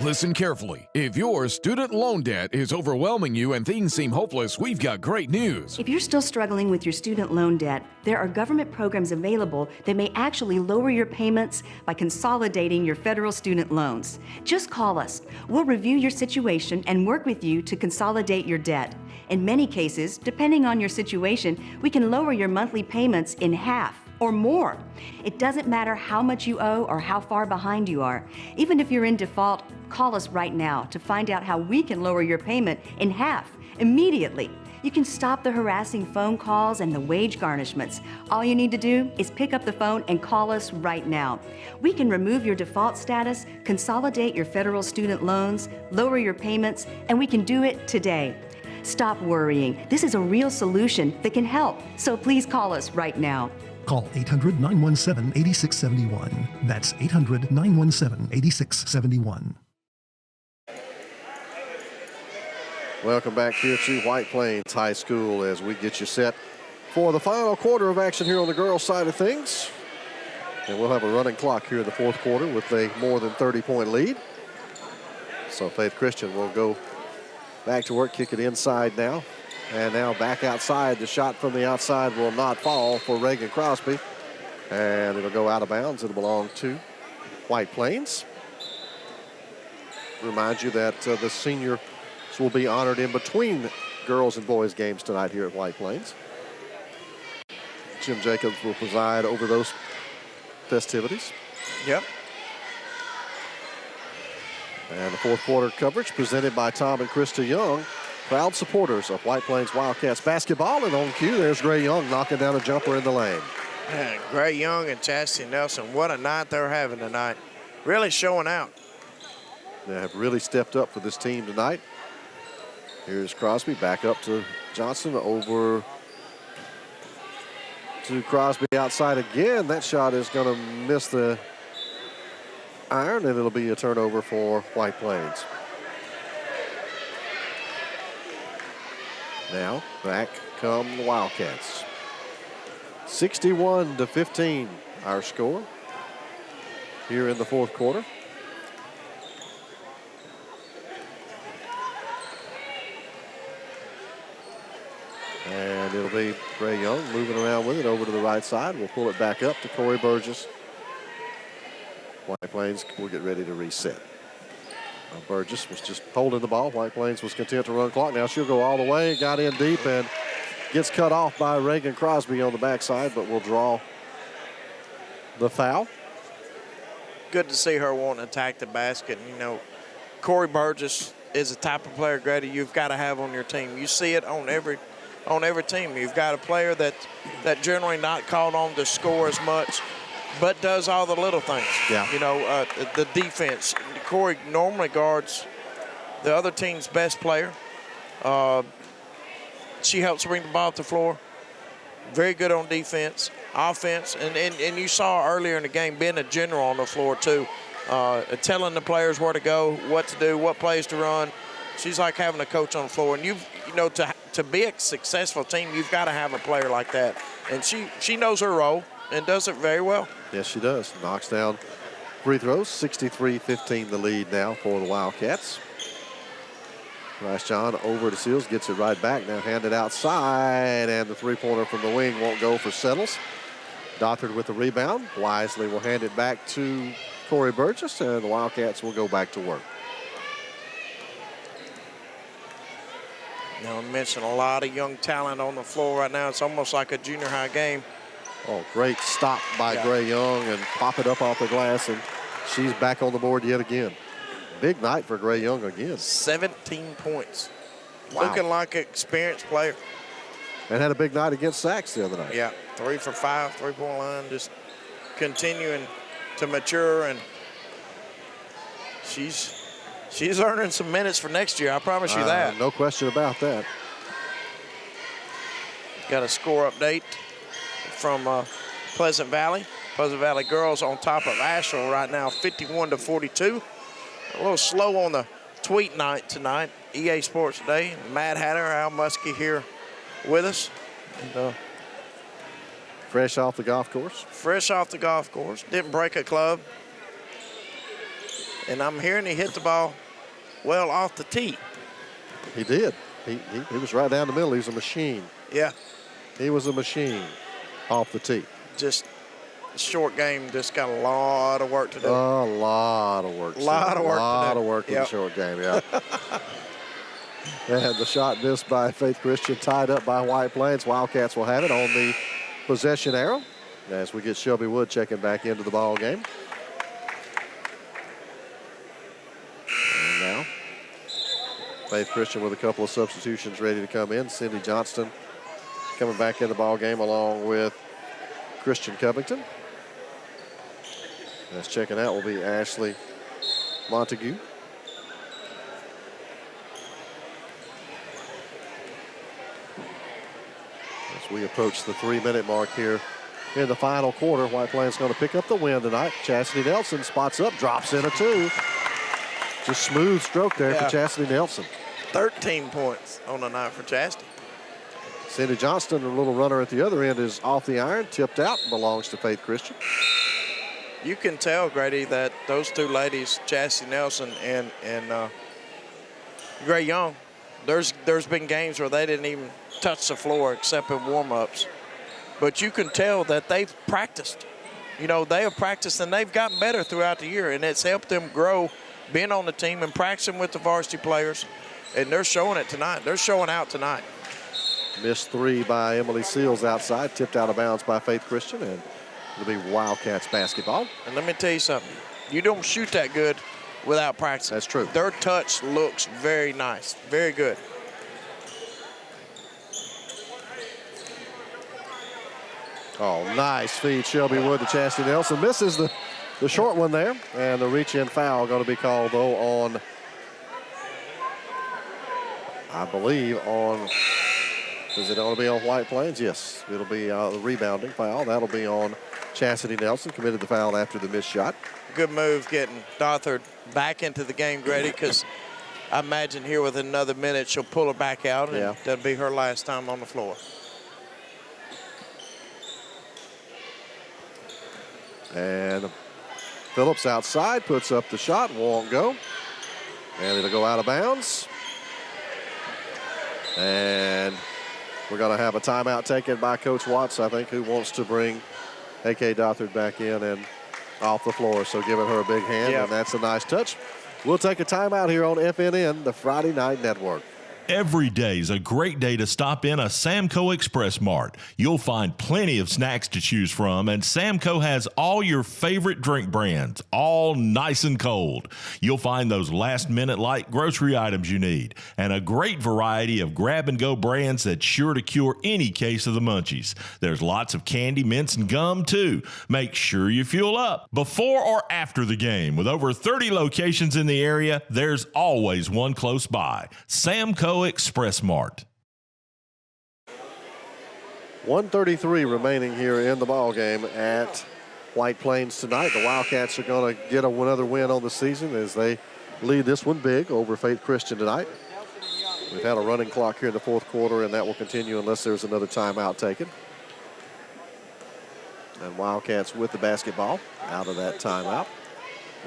Listen carefully. If your student loan debt is overwhelming you and things seem hopeless, we've got great news. If you're still struggling with your student loan debt, there are government programs available that may actually lower your payments by consolidating your federal student loans. Just call us. We'll review your situation and work with you to consolidate your debt. In many cases, depending on your situation, we can lower your monthly payments in half or more. It doesn't matter how much you owe or how far behind you are. Even if you're in default, call us right now to find out how we can lower your payment in half immediately. You can stop the harassing phone calls and the wage garnishments. All you need to do is pick up the phone and call us right now. We can remove your default status, consolidate your federal student loans, lower your payments, and we can do it today. Stop worrying. This is a real solution that can help. So please call us right now. Call 800-917-8671. That's 800-917-8671. Welcome back here to White Plains High School as we get you set for the final quarter of action here on the girls' side of things. And we'll have a running clock here in the fourth quarter with a more than 30-point lead. So Faith Chrstian will go back to work, kick it inside now. And now back outside. The shot from the outside will not fall for Reagan Crosby. And it'll go out of bounds. It'll belong to White Plains. Remind you that the seniors will be honored in between girls and boys games tonight here at White Plains. Jim Jacobs will preside over those festivities. Yep. And the fourth quarter coverage presented by Tom and Krista Young, proud supporters of White Plains Wildcats basketball. And on cue, there's Gray Young knocking down a jumper in the lane. Man, Gray Young and Chastity Nelson, what a night they're having tonight. Really showing out. They have really stepped up for this team tonight. Here's Crosby back up to Johnson, over to Crosby outside again. That shot is going to miss the iron, and it'll be a turnover for White Plains. Now back come the Wildcats. 61-15 our score here in the fourth quarter. And it'll be Gray Young moving around with it over to the right side. We'll pull it back up to Corey Burgess. White Plains will get ready to reset. Burgess was just holding the ball. White Plains was content to run clock. Now she'll go all the way, got in deep, and gets cut off by Reagan Crosby on the backside, but will draw the foul. Good to see her wanting to attack the basket. You know, Corey Burgess is the type of player, Grady, you've got to have on your team. You see it on every team. You've got a player that generally not called on to score as much, but does all the little things. Yeah. You know, the defense. Corey normally guards the other team's best player. She helps bring the ball to the floor. Very good on defense, offense, and you saw earlier in the game being a general on the floor too, telling the players where to go, what to do, what plays to run. She's like having a coach on the floor, and you know to be a successful team, you've got to have a player like that, and she knows her role and does it very well. Yes, she does. Knocks down free throws. 63-15 the lead now for the Wildcats. Chrstian over to Seals, gets it right back. Now handed outside, and the three-pointer from the wing won't go for Settles. Dothard with the rebound. Wisely will hand it back to Corey Burgess, and the Wildcats will go back to work. Now, I mentioned a lot of young talent on the floor right now. It's almost like a junior high game. Oh, great stop by Gray Young, and pop it up off the glass, and she's back on the board yet again. Big night for Gray Young again. 17 points. Wow. Looking like an experienced player. And had a big night against Sachs the other night. Yeah, 3 for 5, three-point line, just continuing to mature, and she's earning some minutes for next year, I promise you that. No question about that. Got a score update from Pleasant Valley. Pleasant Valley girls on top of Asheville right now, 51-42. A little slow on the tweet night tonight. EA Sports Today. Matt Hatter, Al Muskie here with us. And, fresh off the golf course. Fresh off the golf course. Didn't break a club. And I'm hearing he hit the ball well off the tee. He did. He was right down the middle. He was a machine. Yeah. He was a machine off the tee. Just short game, just got a lot of work to do. A lot of work. A lot of work in the short game, yeah. And the shot missed by Faith Chrstian, tied up by White Plains. Wildcats will have it on the possession arrow as we get Shelby Wood checking back into the ball game. And now Faith Chrstian with a couple of substitutions ready to come in. Cindy Johnston coming back in the ball game along with Christian Covington. That's checking out will be Ashley Montague. As we approach the 3-minute mark here in the final quarter, White Plains going to pick up the win tonight. Chastity Nelson spots up, drops in a 2. Just smooth stroke there for Chastity Nelson. 13 points on the night for Chastity. Cindy Johnston, a little runner at the other end, is off the iron, tipped out, belongs to Faith Christian. You can tell, Grady, that those two ladies, Chastity Nelson and Gray Young, there's been games where they didn't even touch the floor except in warm-ups. But you can tell that they've practiced. You know, they have practiced and they've gotten better throughout the year, and it's helped them grow being on the team and practicing with the varsity players. And they're showing it tonight. They're showing out tonight. Missed 3 by Emily Seals outside, tipped out of bounds by Faith Christian, and it'll be Wildcats basketball. And let me tell you something. You don't shoot that good without practicing. That's true. Their touch looks very nice, very good. Oh, nice feed, Shelby Wood to Chastity Nelson. Misses the short one there, and the reach-in foul going to be called, though, on, I believe, on, is it going to be on White Plains? Yes, it'll be the rebounding foul. That'll be on Chastity Nelson, committed the foul after the missed shot. Good move getting Dothard back into the game, Grady, because I imagine here within another minute she'll pull her back out, and that'll be her last time on the floor. And Phillips outside, puts up the shot, won't go. And it'll go out of bounds. And we're going to have a timeout taken by Coach Watts, I think, who wants to bring A.K. Dothard back in and off the floor. So giving her a big hand, and that's a nice touch. We'll take a timeout here on FNN, the Friday Night Network. Every day is a great day to stop in a Samco Express Mart. You'll find plenty of snacks to choose from, and Samco has all your favorite drink brands, all nice and cold. You'll find those last-minute light grocery items you need, and a great variety of grab-and-go brands that's sure to cure any case of the munchies. There's lots of candy, mints, and gum, too. Make sure you fuel up before or after the game. With over 30 locations in the area, there's always one close by. Samco Express Mart. 1:33 remaining here in the ball game at White Plains tonight. The Wildcats are going to get another win on the season as they lead this one big over Faith Christian tonight. We've had a running clock here in the fourth quarter, and that will continue unless there's another timeout taken. And Wildcats with the basketball out of that timeout.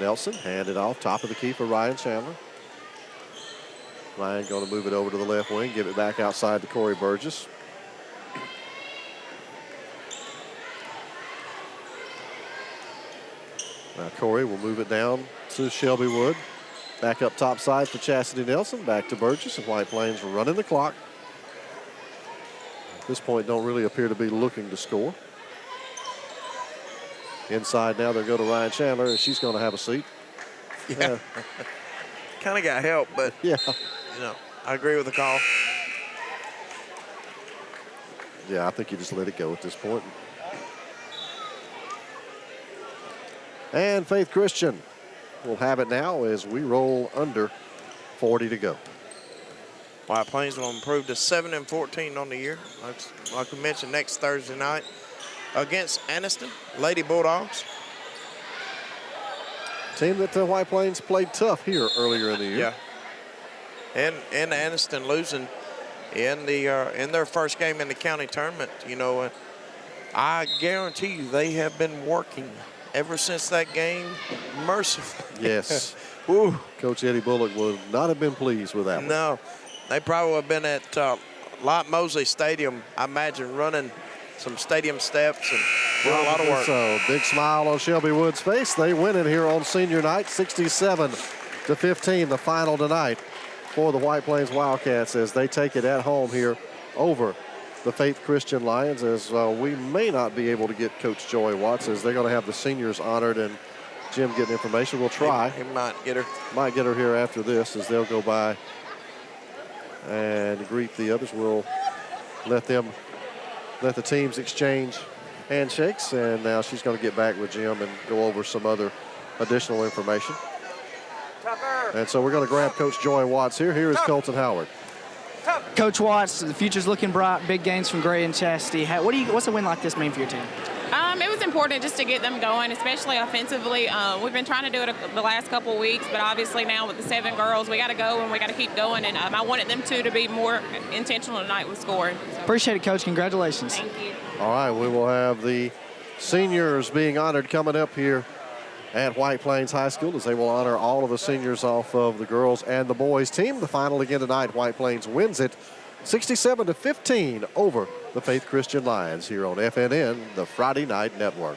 Nelson handed off, top of the key for Ryan Chandler. Ryan going to move it over to the left wing, give it back outside to Corey Burgess. Now Corey will move it down to Shelby Wood. Back up top side for Chastity Nelson, back to Burgess, and White Plains running the clock. At this point, don't really appear to be looking to score. Inside now, they'll go to Ryan Chandler, and she's going to have a seat. Yeah. Kind of got help, but yeah. You know, I agree with the call. Yeah, I think you just let it go at this point. And Faith Christian will have it now as we roll under 40 to go. White Plains will improve to 7-14 on the year. Like we mentioned, next Thursday night against Anniston, Lady Bulldogs. Team that the White Plains played tough here earlier in the year. Yeah. And Anniston losing in their first game in the county tournament. You know, I guarantee you they have been working ever since that game mercifully. Yes. Coach Eddie Bullock would not have been pleased with that one. No. They probably would have been at Lot Mosley Stadium, I imagine, running some stadium steps and doing a lot of work. So big smile on Shelby Wood's face. They win it here on senior night, 67-15, the final tonight for the White Plains Wildcats as they take it at home here over the Faith Christian Lions, as we may not be able to get Coach Joy Watts as they're going to have the seniors honored and Jim getting information. We'll try. He might get her. Might get her here after this as they'll go by and greet the others. We'll let the teams exchange handshakes, and now she's going to get back with Jim and go over some other additional information. And so we're going to grab Coach Joy Watts here. Here is Colton Howard. Coach Watts, the future's looking bright. Big gains from Gray and Chastity. What's a win like this mean for your team? It was important just to get them going, especially offensively. We've been trying to do it the last couple of weeks, but obviously now with the 7 girls, we got to go and we got to keep going. And I wanted them to be more intentional tonight with scoring. Appreciate it, Coach. Congratulations. Thank you. All right, we will have the seniors being honored coming up here at White Plains High School as they will honor all of the seniors off of the girls and the boys team. The final again tonight, White Plains wins it 67-15 over the Faith Christian Lions here on FNN, the Friday Night Network.